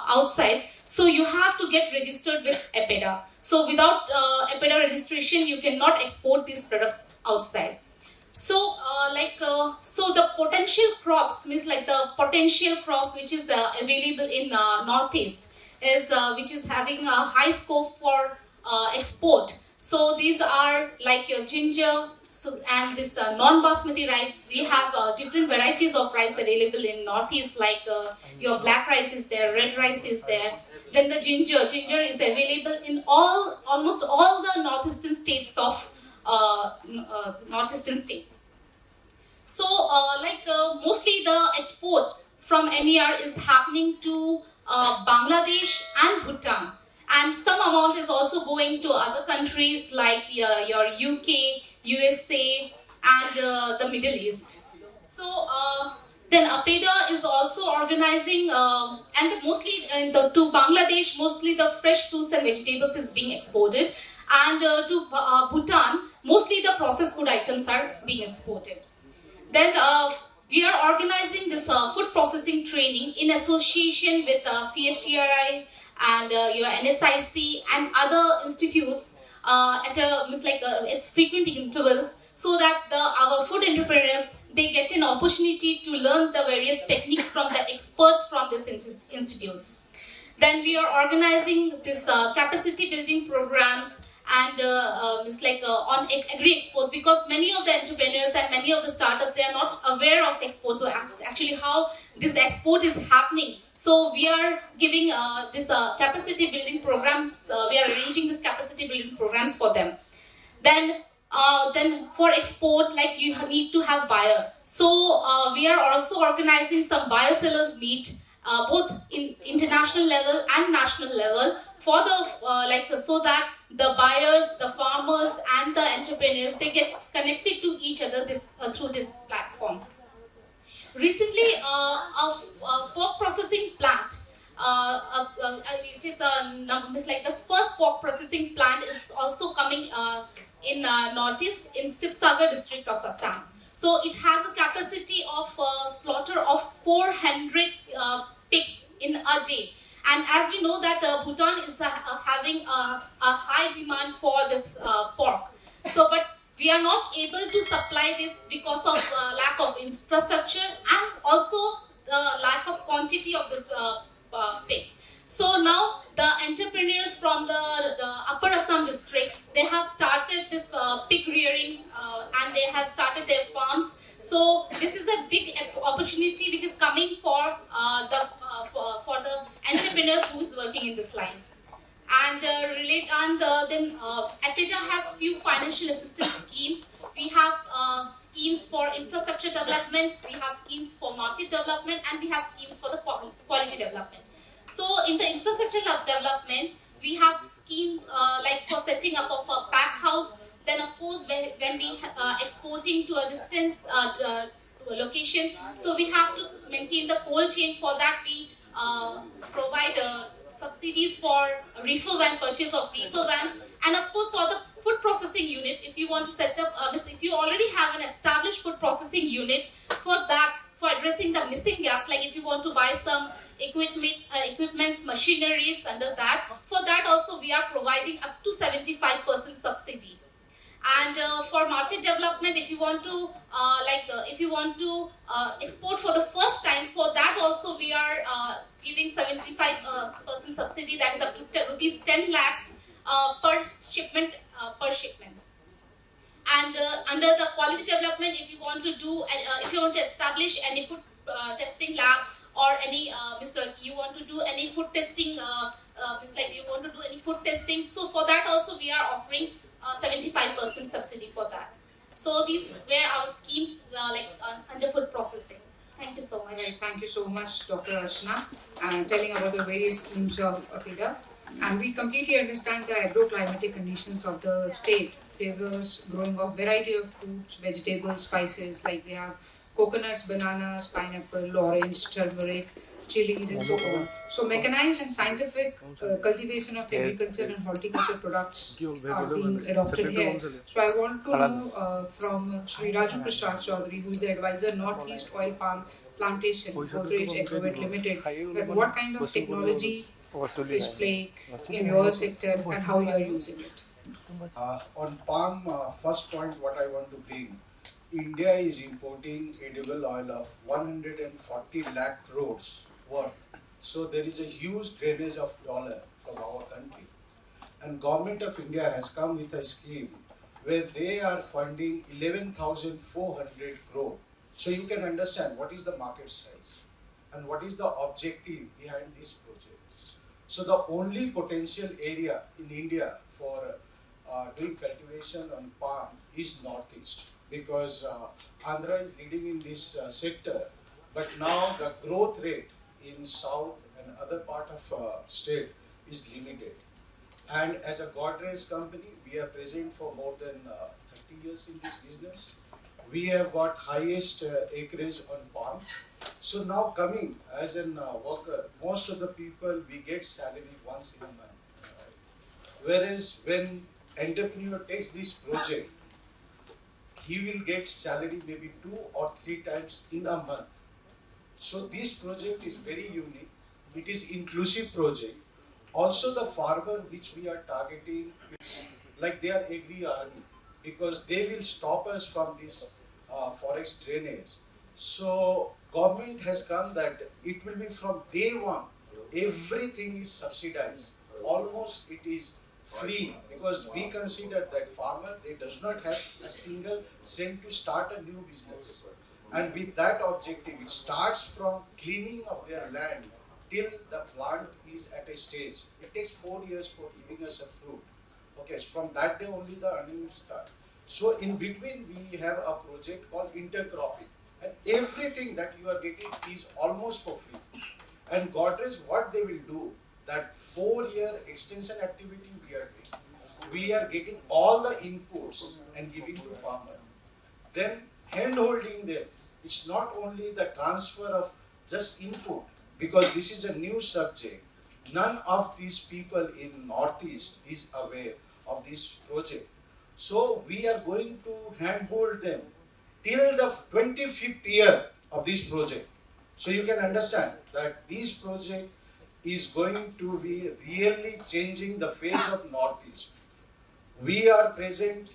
outside, so you have to get registered with APEDA. So without APEDA registration, you cannot export this product outside. So so the potential crops means like the potential crops which is available in Northeast is which is having a high scope for export. So these are like your ginger and this non-basmati rice. We have different varieties of rice available in Northeast, like your black rice is there, red rice is there. Then the ginger is available in almost all the northeastern states of northeastern states. So mostly the exports from NER is happening to Bangladesh and Bhutan, and some amount is also going to other countries like your UK, USA and the Middle East. So then APEDA is also organizing and mostly to Bangladesh, mostly the fresh fruits and vegetables is being exported, and to Bhutan, mostly the processed food items are being exported. Then we are organizing this food processing training in association with CFTRI and your NSIC and other institutes at frequent intervals, so that our food entrepreneurs, they get an opportunity to learn the various techniques from the experts from these institutes. Then we are organizing this capacity building programs and on Agri Expos, because many of the entrepreneurs and many of the startups, they are not aware of exports, so actually how this export is happening. So we are giving this capacity building programs, we are arranging this capacity building programs for them. Then for export, like you need to have buyer. So we are also organizing some buyer sellers meet, both in international level and national level, for the so that the buyers, the farmers and the entrepreneurs, they get connected to each other through this platform. Recently, a pork processing plant, it is the first pork processing plant is also coming in Northeast in Sibsagar district of Assam. So it has a capacity of slaughter of 400 pigs in a day. And as we know that Bhutan is having a high demand for this pork. So, but we are not able to supply this because of lack of infrastructure and also the lack of quantity of this pig. So now the entrepreneurs from the Upper Assam districts, they have started this pig rearing and they have started their farms. So this is a big opportunity which is coming for the entrepreneurs who is working in this line. And then APIDA has few financial assistance schemes. We have schemes for infrastructure development, we have schemes for market development, and we have schemes for the quality development. So in the infrastructure development, we have scheme like for setting up of a pack house. Then of course when we exporting to a distance to a location, so we have to maintain the cold chain. For that we provide subsidies for reefer van, purchase of reefer vans, and of course for the food processing unit, if you want to set up, if you already have an established food processing unit, for that, for addressing the missing gaps, like if you want to buy some equipments, machineries under that, for that also we are providing up to 75% subsidy. And for market development, if you want to export for the first time, for that also we are giving 75% subsidy, that is up to rupees 10 lakhs per shipment. And under the quality development, if you want to do, if you want to establish any food testing lab, or any you want to do any food testing, you want to do any food testing, so for that also we are offering 75% subsidy for that. So these were our schemes under food processing. Thank you so much. Right, thank you so much, Dr. Archana, and telling about the various schemes of APIDA. And we completely understand the agroclimatic conditions of the state favors growing of variety of fruits, vegetables, spices, like we have coconuts, bananas, pineapple, orange, turmeric, chilies, and so on. So mechanized and scientific cultivation of agriculture and horticulture products are being adopted here. So I want to know from Shri Raju Prasad Chaudhary, who is the advisor Northeast Oil Palm Plantation, Godrej Agrovet Limited, that what kind of technology is playing in your sector and how you are using it. On palm, first point what I want to bring, India is importing edible oil of 140 lakh crores worth. So there is a huge drainage of dollar from our country. And Government of India has come with a scheme where they are funding 11,400 crore. So you can understand what is the market size and what is the objective behind this project. So the only potential area in India for doing cultivation on palm is Northeast, because Andhra is leading in this sector, but now the growth rate in South and other part of state is limited. And as a Godrej company, we are present for more than 30 years in this business. We have got highest acreage on palm. So now coming as a worker, most of the people we get salary once in a month. Whereas when entrepreneur takes this project, he will get salary maybe 2 or 3 times in a month. So this project is very unique. It is inclusive project. Also the farmer which we are targeting, it's like they are Agri army, because they will stop us from this forest drainage. So government has come that it will be from day one, everything is subsidized. Almost it is free, because we consider that farmer, they does not have a single cent to start a new business. And with that objective, it starts from cleaning of their land till the plant is at a stage. It takes 4 years for giving us a fruit. Okay, so from that day only the earning will start. So in between we have a project called intercropping, and everything that you are getting is almost for free. And Godrej, what they will do, that 4-year extension activity we are doing. We are getting all the inputs and giving to farmer. Then hand holding them. It's not only the transfer of just input, because this is a new subject. None of these people in Northeast is aware of this project. So we are going to handhold them till the 25th year of this project. So you can understand that this project is going to be really changing the face of Northeast. We are present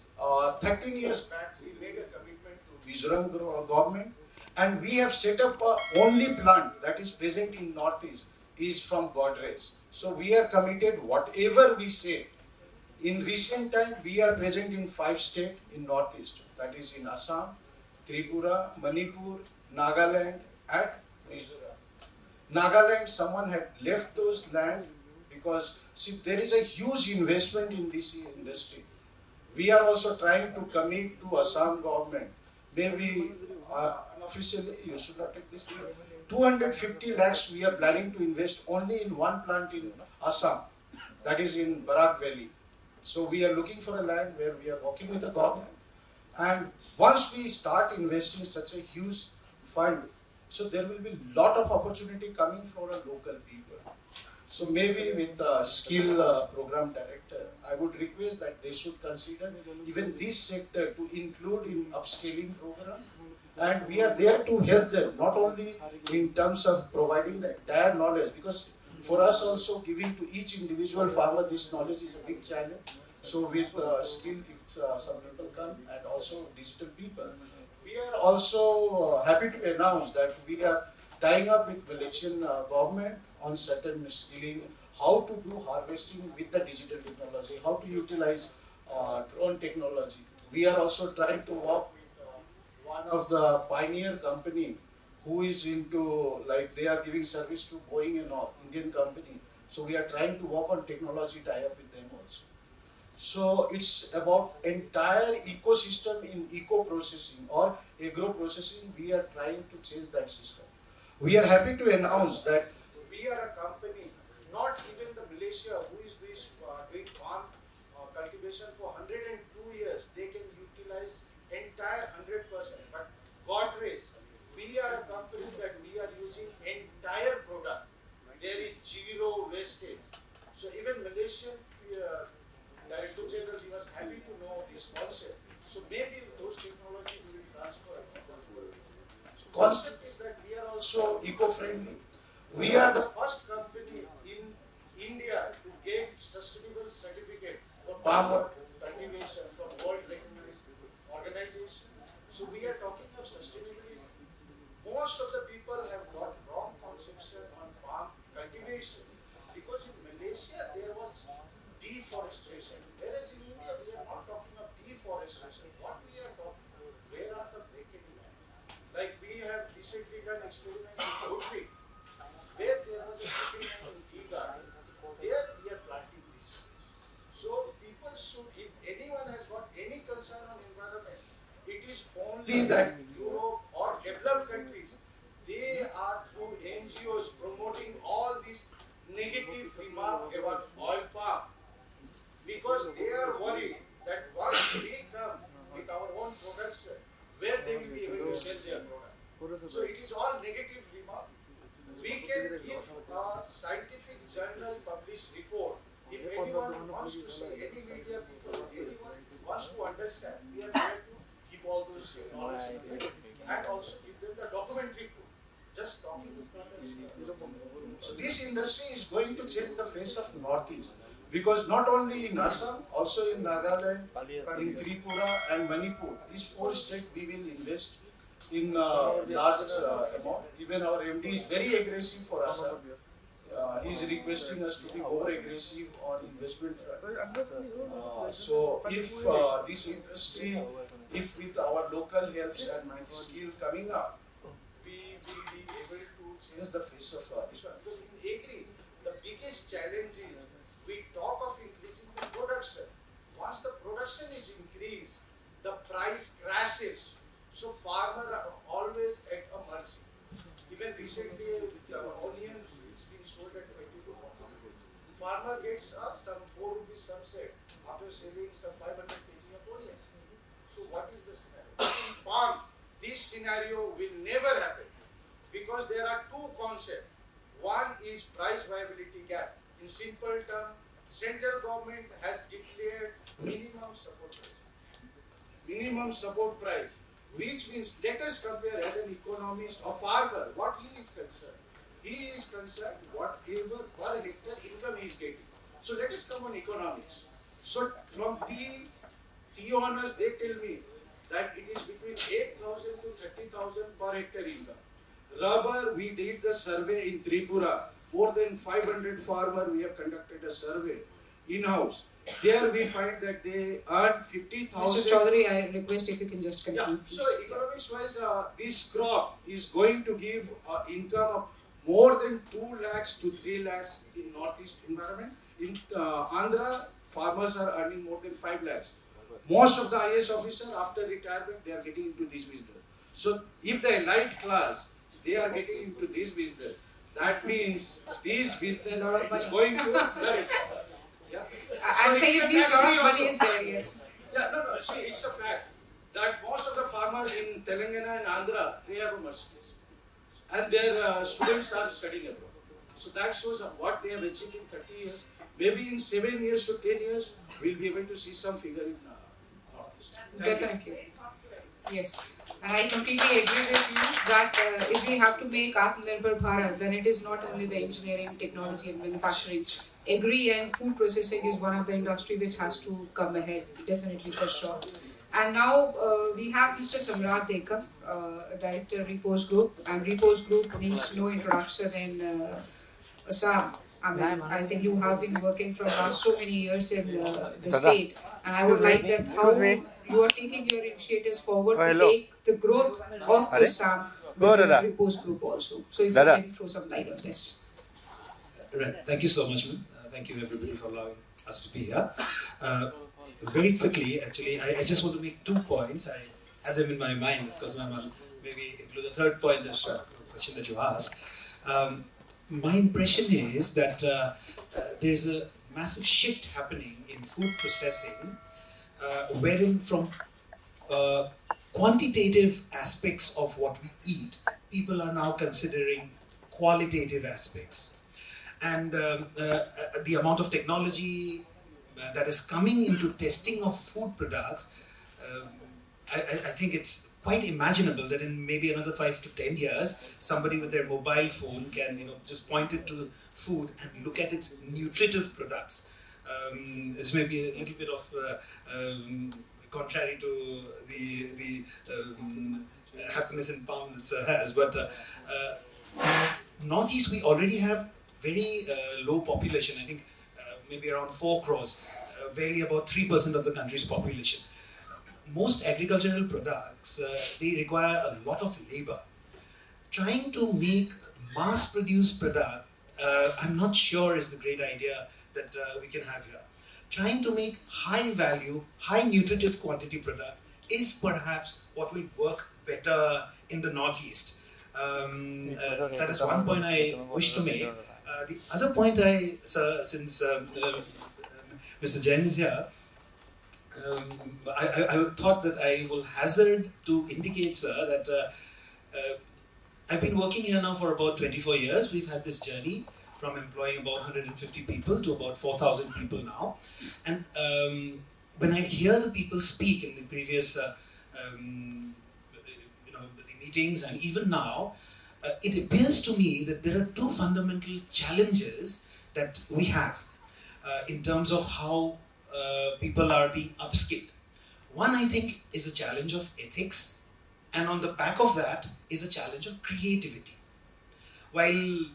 13 years back, we made a commitment to Mizoram government, and we have set up a only plant that is present in Northeast is from Godrej. So we are committed, whatever we say. In recent time, we are present in 5 states in Northeast. That is in Assam, Tripura, Manipur, Nagaland, and Mizoram. Nagaland, someone had left those land because see, there is a huge investment in this industry. We are also trying to commit to Assam government. Maybe unofficially, you should not take this. 250 lakhs we are planning to invest only in one plant in Assam, that is in Bharat Valley. So we are looking for a land where we are working with the government. And once we start investing such a huge fund, so there will be a lot of opportunity coming for a local people. So maybe with the skill program director, I would request that they should consider even this sector to include in upscaling program. And we are there to help them, not only in terms of providing the entire knowledge, because for us also giving to each individual farmer this knowledge is a big challenge. So with skill, if some people come, and also digital people, we are also happy to announce that we are tying up with Malaysian government on certain skilling, how to do harvesting with the digital technology, how to utilize drone technology. We are also trying to work with one of the pioneer company who is into, like they are giving service to Boeing and all, Indian company. So we are trying to work on technology tie-up with them also. So it's about entire ecosystem in eco-processing or agro-processing. We are trying to change that system. We are happy to announce that we are a company, not even the Malaysia, who is doing palm cultivation for 102 years, they can utilize entire 100%. But Godrej, we are a company that we are using entire product. There is zero wastage. So even Malaysian Director General, he was happy to know this concept. So maybe those technology will be transferred. So concept is that we are also eco-friendly. We are the first company in India to get sustainable certificate for palm cultivation from world recognized organization. So we are talking of sustainability. Most of the people have got wrong conception on palm cultivation because in Malaysia there was deforestation. Whereas in India we are not talking of deforestation. What we are talking about, where are the vacant land? Like we have recently done experiment in Agri, where there was a vacant land in tea garden. There we are planting this. So people should, if anyone has got any concern on environment, it is only that Europe or developed countries, they are through NGOs promoting all these negative remarks about oil palm. Because they are worried that once we come with our own production, where they will be able to sell their product. So it is all negative remark. We can give a scientific journal published report. If anyone wants to see, any media people, anyone wants to understand, we are there to give all those knowledge to them and also give them the documentary proof. Just talking is not enough. So this industry is going to change the face of Northeast. Because not only in Assam, also in Nagaland, in Tripura and Manipur, these 4 states we will invest in large amount. Even our MD is very aggressive for Assam. He is requesting us to be more aggressive on investment front. So if this industry, if with our local helps and with skill coming up, we will be able to change the face of this one. Because in Agri, the biggest challenge is we talk of increasing the production. Once the production is increased, the price crashes. So farmers are always at a mercy. Even recently, the onions, it's been sold at 20 to 40 rupees. Farmer gets some 4 rupees sunset after selling some 500 kg of onions. So what is the scenario? In palm, this scenario will never happen because there are 2 concepts. One is price viability gap. In simple terms, central government has declared minimum support price. Minimum support price, which means let us compare as an economist or farmer what he is concerned. He is concerned whatever per hectare income he is getting. So let us come on economics. So from tea owners, they tell me that it is between 8,000 to 30,000 per hectare income. Rubber, we did the survey in Tripura. More than 500 farmers, we have conducted a survey in-house. There we find that they earn 50,000. Mr. Chaudhary, I request if you can just continue. Yeah. So economics wise, this crop is going to give income of more than 2 lakhs to 3 lakhs in northeast environment. In Andhra, farmers are earning more than 5 lakhs. Most of the IAS officers after retirement, they are getting into this business. So if the elite class, they are getting into this business, that means this business is going to flourish. Yeah. I'm saying it means a lot of money is there, yes. Yeah, no, see, it's a fact that most of the farmers in Telangana and Andhra, they have a Mercedes. And their students are studying abroad. So that shows what they have achieved in 30 years. Maybe in 7 years to 10 years, we'll be able to see some figure in Northeast. Definitely. Yes. And I completely agree with you that if we have to make Atmanirbhar Bharat, then it is not only the engineering, technology and manufacturing. Agri and food processing is one of the industry which has to come ahead, definitely for sure. And now we have Mr. Samrat Dekam, Director Repose Group, and Repose Group needs no introduction in Assam. I mean, I think you have been working from last so many years in the state, and I would like that how you are taking your initiatives forward to take the growth of Assam with the Repose Group also. So if you can throw some light on this. Right. Thank you so much, man. Thank you everybody for allowing us to be here. Very quickly, actually, I just want to make 2 points. I had them in my mind, of course, ma'am, I'll maybe include the third point as a question that you asked. My impression is that there's a massive shift happening in food processing, wherein from quantitative aspects of what we eat, people are now considering qualitative aspects. And the amount of technology that is coming into testing of food products, I think it's quite imaginable that in maybe another 5 to 10 years, somebody with their mobile phone can, just point it to food and look at its nutritive products. This may be a little bit of contrary to the happiness in pound it has, but Northeast we already have very low population. I think maybe around 4 crores, barely about 3% of the country's population. Most agricultural products, they require a lot of labor. Trying to make mass-produced product, I'm not sure is the great idea that we can have here. Trying to make high-value, high-nutritive quantity product is perhaps what will work better in the Northeast. That is one point I wish to make. The other point since Mr. Jain is here, I thought that I will hazard to indicate, sir, that I've been working here now for about 24 years. We've had this journey from employing about 150 people to about 4,000 people now. And when I hear the people speak in the previous the meetings and even now, it appears to me that there are 2 fundamental challenges that we have in terms of how people are being upskilled. One, I think, is a challenge of ethics, and on the back of that is a challenge of creativity. While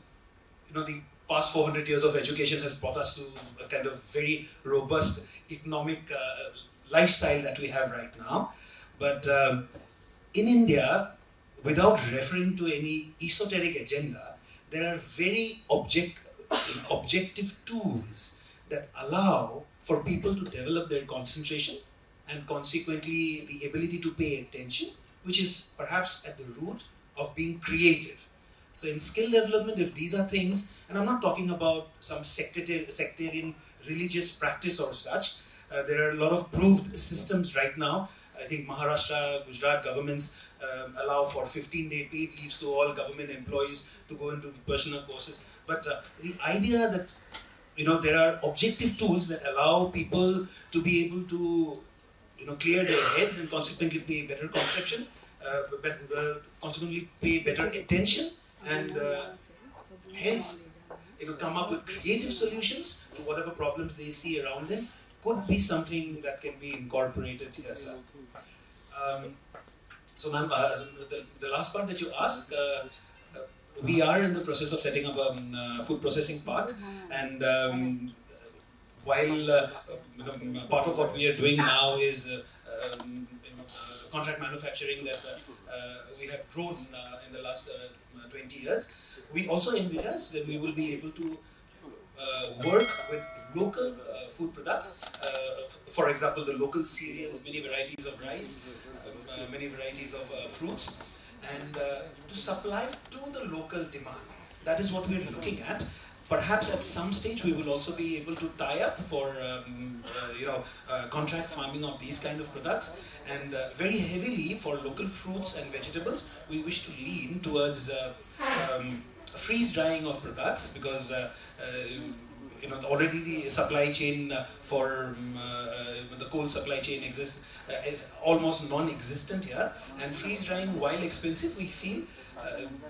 the past 400 years of education has brought us to a kind of very robust economic lifestyle that we have right now, but in India, without referring to any esoteric agenda, there are very objective tools that allow for people to develop their concentration and consequently the ability to pay attention, which is perhaps at the root of being creative. So in skill development, if these are things, and I'm not talking about some sectarian religious practice or such, there are a lot of proved systems right now. I think Maharashtra, Gujarat governments allow for 15-day paid leaves to all government employees to go into personal courses. But the idea that there are objective tools that allow people to be able to clear their heads and consequently pay better conception, consequently pay better attention, and hence come up with creative solutions to whatever problems they see around them could be something that can be incorporated here, sir. So ma'am, the last part that you asked, we are in the process of setting up a food processing park, and while part of what we are doing now is contract manufacturing that we have grown in the last 20 years. we also envisage that we will be able to work with local food products. For example, the local cereals, many varieties of rice, many varieties of fruits, and to supply to the local demand. That is what we are looking at. Perhaps at some stage we will also be able to tie up for contract farming of these kind of products, and very heavily for local fruits and vegetables we wish to lean towards freeze drying of products, because already the supply chain for the coal supply chain exists is almost non-existent here, and freeze drying, while expensive, we feel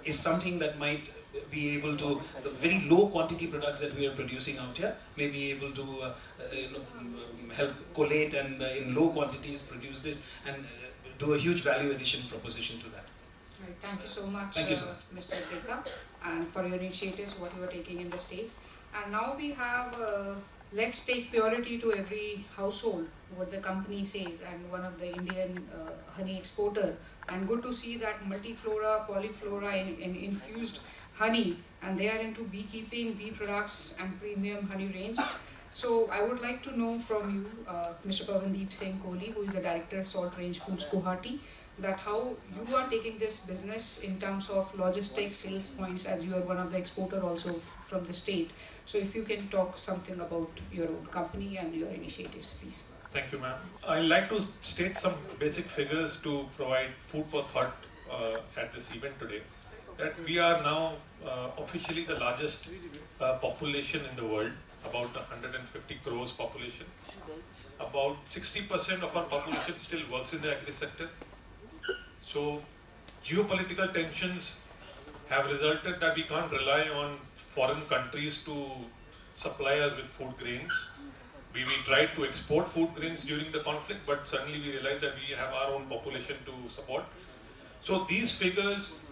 is something that might be able to, the very low quantity products that we are producing out here may be able to help collate and in low quantities produce this, and do a huge value addition proposition to that. Right, thank you so much, Thank you so much. Mr. Deka, and for your initiatives, what you are taking in the state. And now we have Let's Take Purity to Every Household, what the company says, and one of the Indian honey exporter. And good to see that multiflora, polyflora in infused honey, and they are into beekeeping, bee products and premium honey range. So I would like to know from you, Mr. Pavandeep Singh Kohli, who is the Director Salt Range Foods Guwahati, that how you are taking this business in terms of logistics, sales points, as you are one of the exporter also from the state. So if you can talk something about your own company and your initiatives, please. Thank you, ma'am. I'd like to state some basic figures to provide food for thought at this event today. That we are now officially the largest population in the world, about 150 crores population. About 60% of our population still works in the agri sector. So geopolitical tensions have resulted that we can't rely on foreign countries to supply us with food grains. We tried to export food grains during the conflict, but suddenly we realized that we have our own population to support. So these figures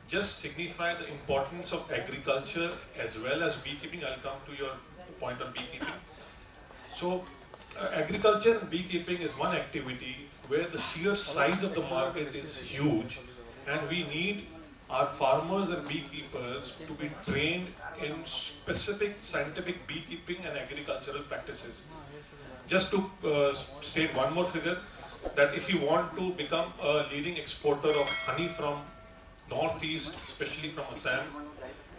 just signify the importance of agriculture as well as beekeeping. I'll come to your point on beekeeping. So agriculture and beekeeping is one activity where the sheer size of the market is huge, and we need our farmers and beekeepers to be trained in specific scientific beekeeping and agricultural practices. Just to state one more figure, that if you want to become a leading exporter of honey from Northeast, especially from Assam,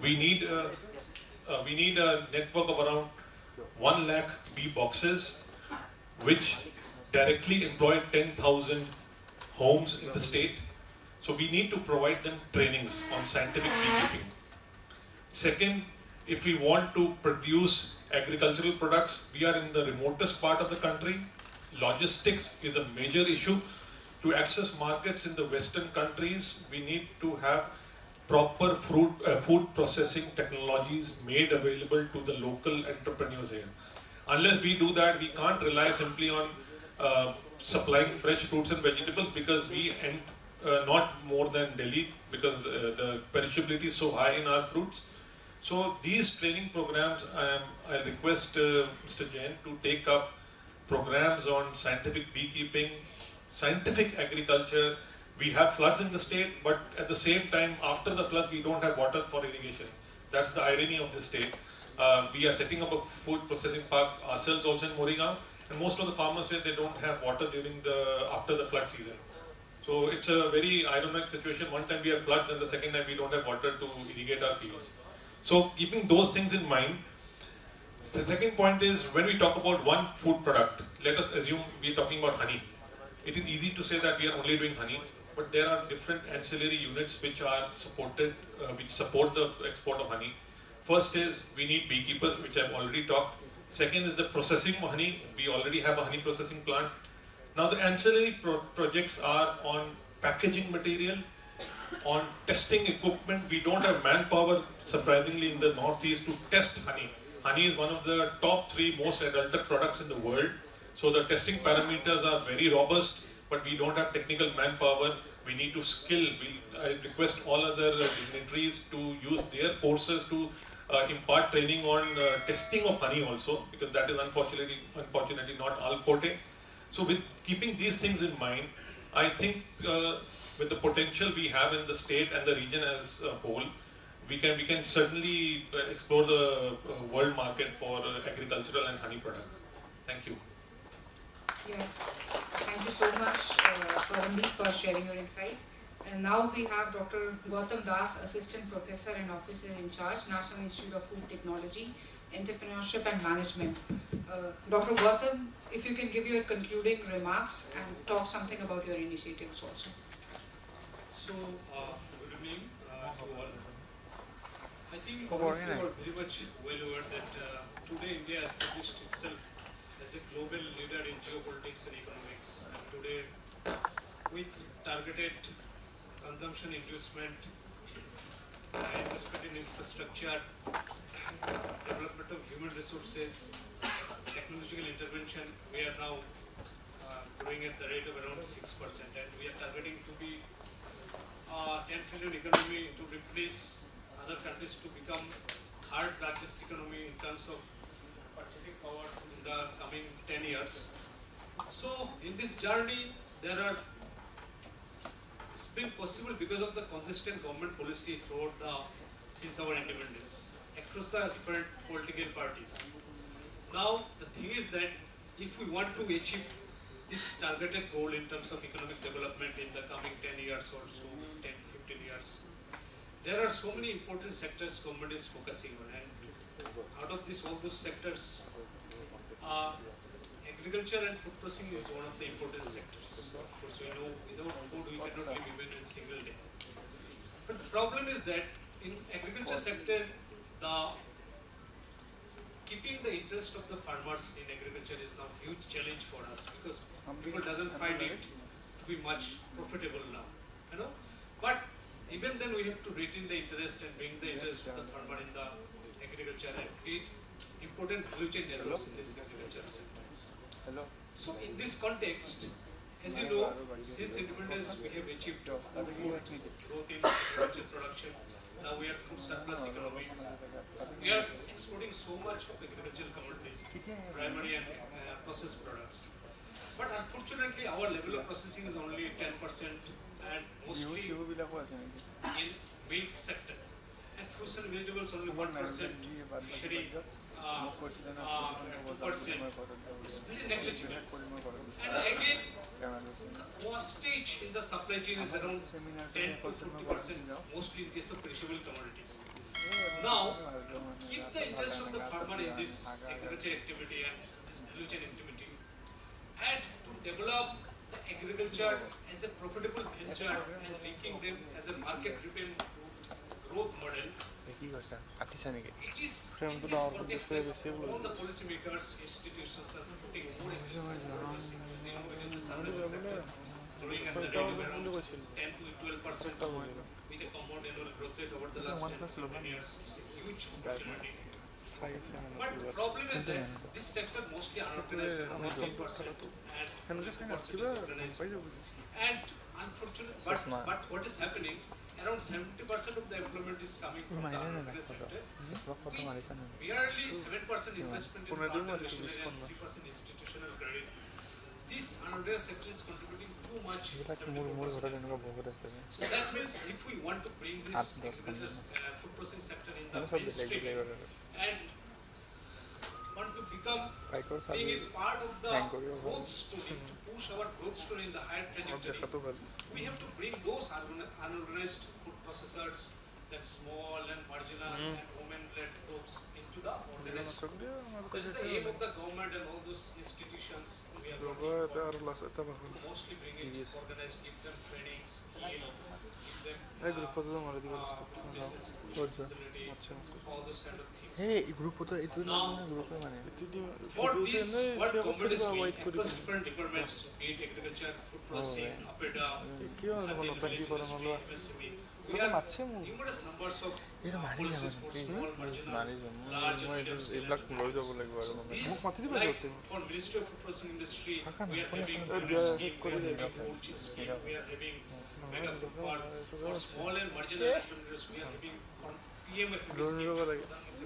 we need a network of around 1 lakh bee boxes, which directly employ 10,000 homes in the state. So we need to provide them trainings on scientific beekeeping. Second, if we want to produce agricultural products, we are in the remotest part of the country. Logistics is a major issue. To access markets in the Western countries, we need to have proper food processing technologies made available to the local entrepreneurs here. Unless we do that, we can't rely simply on supplying fresh fruits and vegetables, because we end not more than Delhi, because the perishability is so high in our fruits. So these training programs, I request Mr. Jain to take up programs on scientific beekeeping, scientific agriculture. We have floods in the state, but at the same time, after the floods, we don't have water for irrigation. That's the irony of this state. We are setting up a food processing park ourselves also in Morrigaon, and most of the farmers say they don't have water after the flood season. So it's a very ironic situation. One time we have floods, and the second time we don't have water to irrigate our fields. So keeping those things in mind, the second point is, when we talk about one food product, let us assume we are talking about honey. It is easy to say that we are only doing honey, but there are different ancillary units which are supported, which support the export of honey. First is, we need beekeepers, which I've already talked. Second is the processing of honey. We already have a honey processing plant. Now the ancillary projects are on packaging material, on testing equipment. We don't have manpower, surprisingly, in the Northeast to test honey. Honey is one of the top 3 most adulterated products in the world. So the testing parameters are very robust, but we don't have technical manpower. We need to skill. I request all other dignitaries to use their courses to impart training on testing of honey also, because that is unfortunately not all forte. So with keeping these things in mind, I think with the potential we have in the state and the region as a whole, we can certainly explore the world market for agricultural and honey products. Thank you. Yeah, thank you so much, Paramdeep, for sharing your insights. And now we have Dr. Gautam Das, Assistant Professor and Officer in Charge, National Institute of Food Technology, Entrepreneurship and Management. Dr. Gautam, if you can give your concluding remarks and talk something about your initiatives also. So, good evening to all. I think you are very much well aware that today India has established itself as a global leader in geopolitics and economics. And today, with targeted consumption inducement, investment in infrastructure, development of human resources, technological intervention, we are now growing at the rate of around 6%, and we are targeting to be 10 trillion economy to replace other countries to become third largest economy in terms of purchasing power in the coming 10 years. So in this journey, it's been possible because of the consistent government policy throughout since our independence across the different political parties. Now the thing is that if we want to achieve this targeted goal in terms of economic development in the coming 10 years or so, 10 to 15 years, there are so many important sectors government is focusing on, and out of all those sectors, agriculture and food processing is one of the important sectors. Of course, we know without food we cannot live even in a single day. But the problem is that in agriculture sector, keeping the interest of the farmers in agriculture is now a huge challenge for us, because people doesn't find it to be much profitable now, you know. But even then we have to retain the interest and bring the interest of the farmer in the agriculture and create important value chain networks in this agriculture sector. So in this context, as you know, since independence we have achieved food growth in agriculture production. Now we are food surplus economy. We are exporting so much of agricultural commodities, primary and processed products. But unfortunately, our level of processing is only 10%, and mostly in milk sector. And fruits and vegetables only 1%, fishery 2%. It's really negligible. And again, wastage in the supply chain is around 10 to 50%, mostly in case of perishable commodities. Now, keep the interest of the farmer in this agriculture activity and this value chain activity, and to develop the agriculture as a profitable venture and linking them as a market-driven growth model. It is in this context that all the policymakers, institutions are putting more emphasis on policy. As you know, it is a services sector growing at the rate of around 10 to 12% with a compound annual growth rate over the last 10 to 15 years. It's a huge opportunity. But the problem is that this sector mostly unorganized, around 8%, and 20% is organized. And unfortunately, but what is happening? Around 70% of the employment is coming from the unorganized sector. Barely 7% investment in farm machinery and 3% institutional credit. This unorganized sector is contributing too much. 74%. So that means if we want to bring this agriculture food processing sector in the mainstream and want to become being a part of the growth story, to push our growth story in the higher trajectory, we have to bring those unorganized food processors, that small and marginal and women-led groups into the organized food. That is the aim of the government and all those institutions we are working for, mostly bring it organized, give them training, skill, give them business facility, all those kind of things. Now, for this, what government is doing across different departments, be it agriculture, food processing, APEDA, village industry, MSME, we have numerous numbers of policies for small, marginal, large and medium scale enterprises. So these, like for Ministry of Food Processing Industry, we are having unit scheme, we are having cold chain scheme, we are having mega food park. For small and marginal entrepreneurs, we are having PMFME scheme,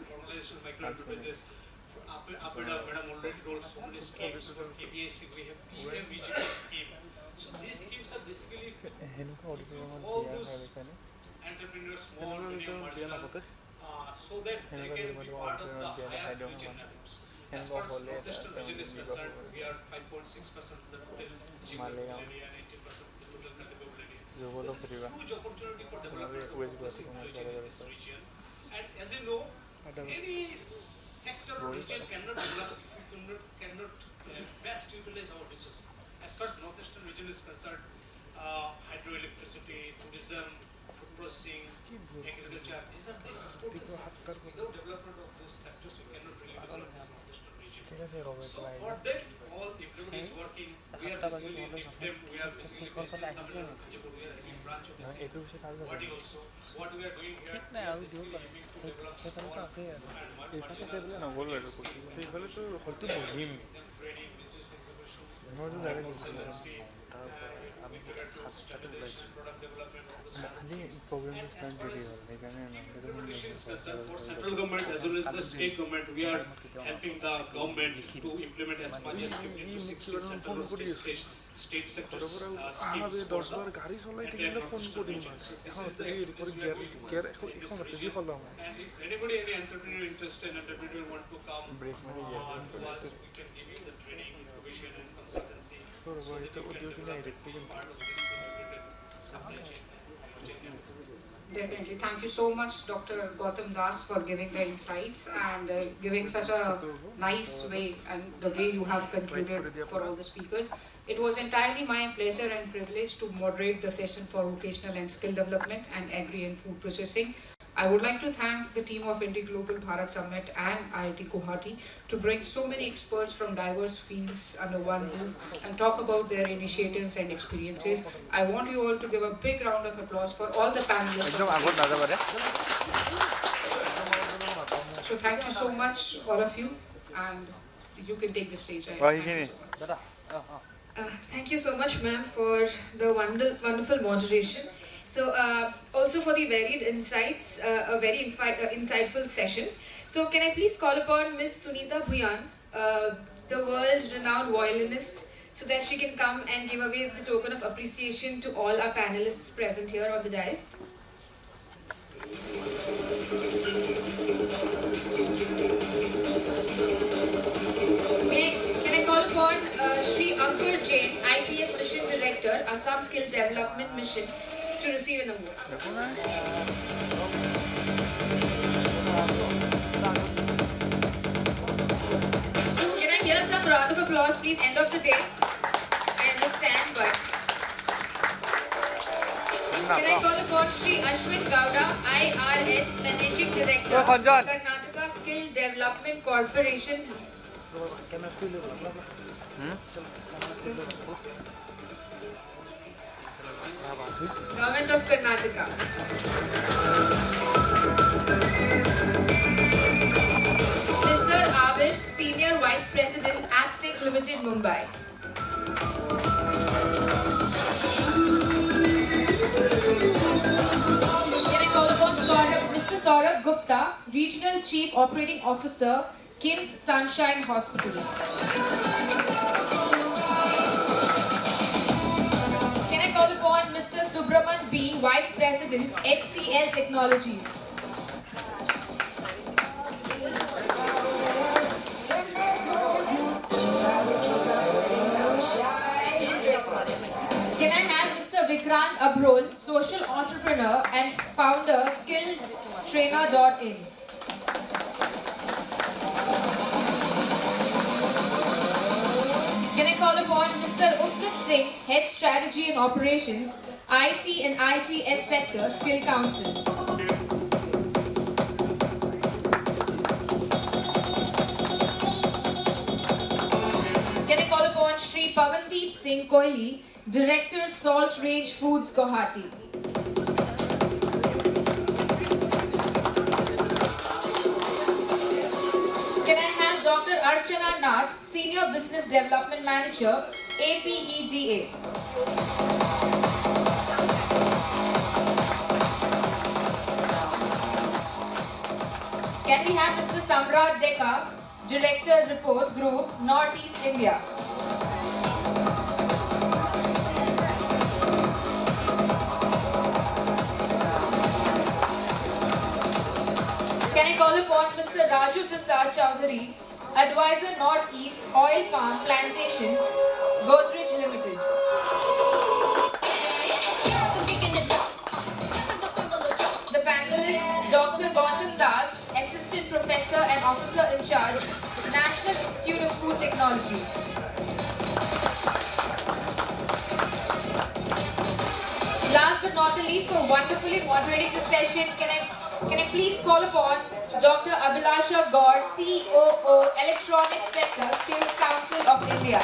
formalization of micro enterprises. For APEDA, Madam already told so many schemes. For KBIC, we have PMVGP scheme. So these schemes are basically all those entrepreneurs, small, medium, marginal, so that they can be part of the higher future networks. As far as northeastern region is concerned, we are 5.6% of the total geographical area and 80% of the total cultivable area. There is a huge opportunity for development of focusing region in this region. And as you know, any sector or region cannot develop if we cannot best utilize our resources. As far as northeastern region is concerned, hydroelectricity, tourism, food processing, agriculture, these are the important sectors. Without development of those sectors, we cannot really develop this northeastern region. So for that, all everybody is working. We are basically in IFTEM, we are basically based in Tamil Nadu, Kanchipur, we are having branch office in Guwahati also. What we are doing here, we are basically aiming to develop small and marginal training, business incubation, consultancy, with regard to standardization, product development, all those kind of things. And as far as implementation is concerned, for central government as well as the state government, we are helping the government to implement as much as 15 to 16 central or state sectors schemes for the entire northeastern region. So this is the activities we are doing in this region. And if anybody, any entrepreneur interested, entrepreneur want to come to us, we can give you the training, incubation and consultancy so that you can develop it, be part of this integrated supply chain and value chain. Definitely. Thank you so much, Dr. Gautam Das, for giving the insights and giving such a nice way and the way you have concluded for all the speakers. It was entirely my pleasure and privilege to moderate the session for vocational and skill development and agri and food processing. I would like to thank the team of IndiGlobal Bharat Summit and IIT Guwahati to bring so many experts from diverse fields under one roof and talk about their initiatives and experiences. I want you all to give a big round of applause for all the panelists. So thank you so much, all of you, and you can take the stage. Thank you so much. Thank you so much, ma'am, for the wonderful moderation. So also for the varied insights, a very insightful session. So can I please call upon Miss Sunita Bhuyan, the world-renowned violinist, so that she can come and give away the token of appreciation to all our panelists present here on the dais. Can I call upon Shri Ankur Jain, IPS Mission Director, Assam Skill Development Mission, to receive an award. Can I hear some round of applause, please? End of the day. I understand, but can I call upon Shri Ashwin Gowda, IRS Managing Director, Karnataka Skill Development Corporation. Government of Karnataka. Mr. Abid, Senior Vice President, Aptech Limited, Mumbai. Can I call upon Mr. Saurabh Gupta, Regional Chief Operating Officer, KIMS Sunshine Hospitals. Can I call upon Mr. Subraman B, Vice President, HCL Technologies. Can I have Mr. Vikrant Abrol, social entrepreneur and founder, skillstrainer.in. Can I call upon Mr. Upnit Singh, Head Strategy and Operations, IT and ITS Sector, Skill Council. Can I call upon Shri Pavandeep Singh Koili, Director, Salt Range Foods, Guwahati. Can I have Dr. Archana Nath, Senior Business Development Manager, APEDA. Can we have Mr. Samrat Deka, Director, Repose Group, Northeast India. I call upon Mr. Raju Prasad Chowdhury, Advisor Northeast Oil Palm Plantations, Godrej Limited. The panelists, Dr. Gautam Das, Assistant Professor and Officer in Charge, National Institute of Food Technology. Last but not the least, for wonderfully moderating the session, can I please call upon Dr. Abhilasha Gaur, COO, Electronics Sector, Sales Council of India.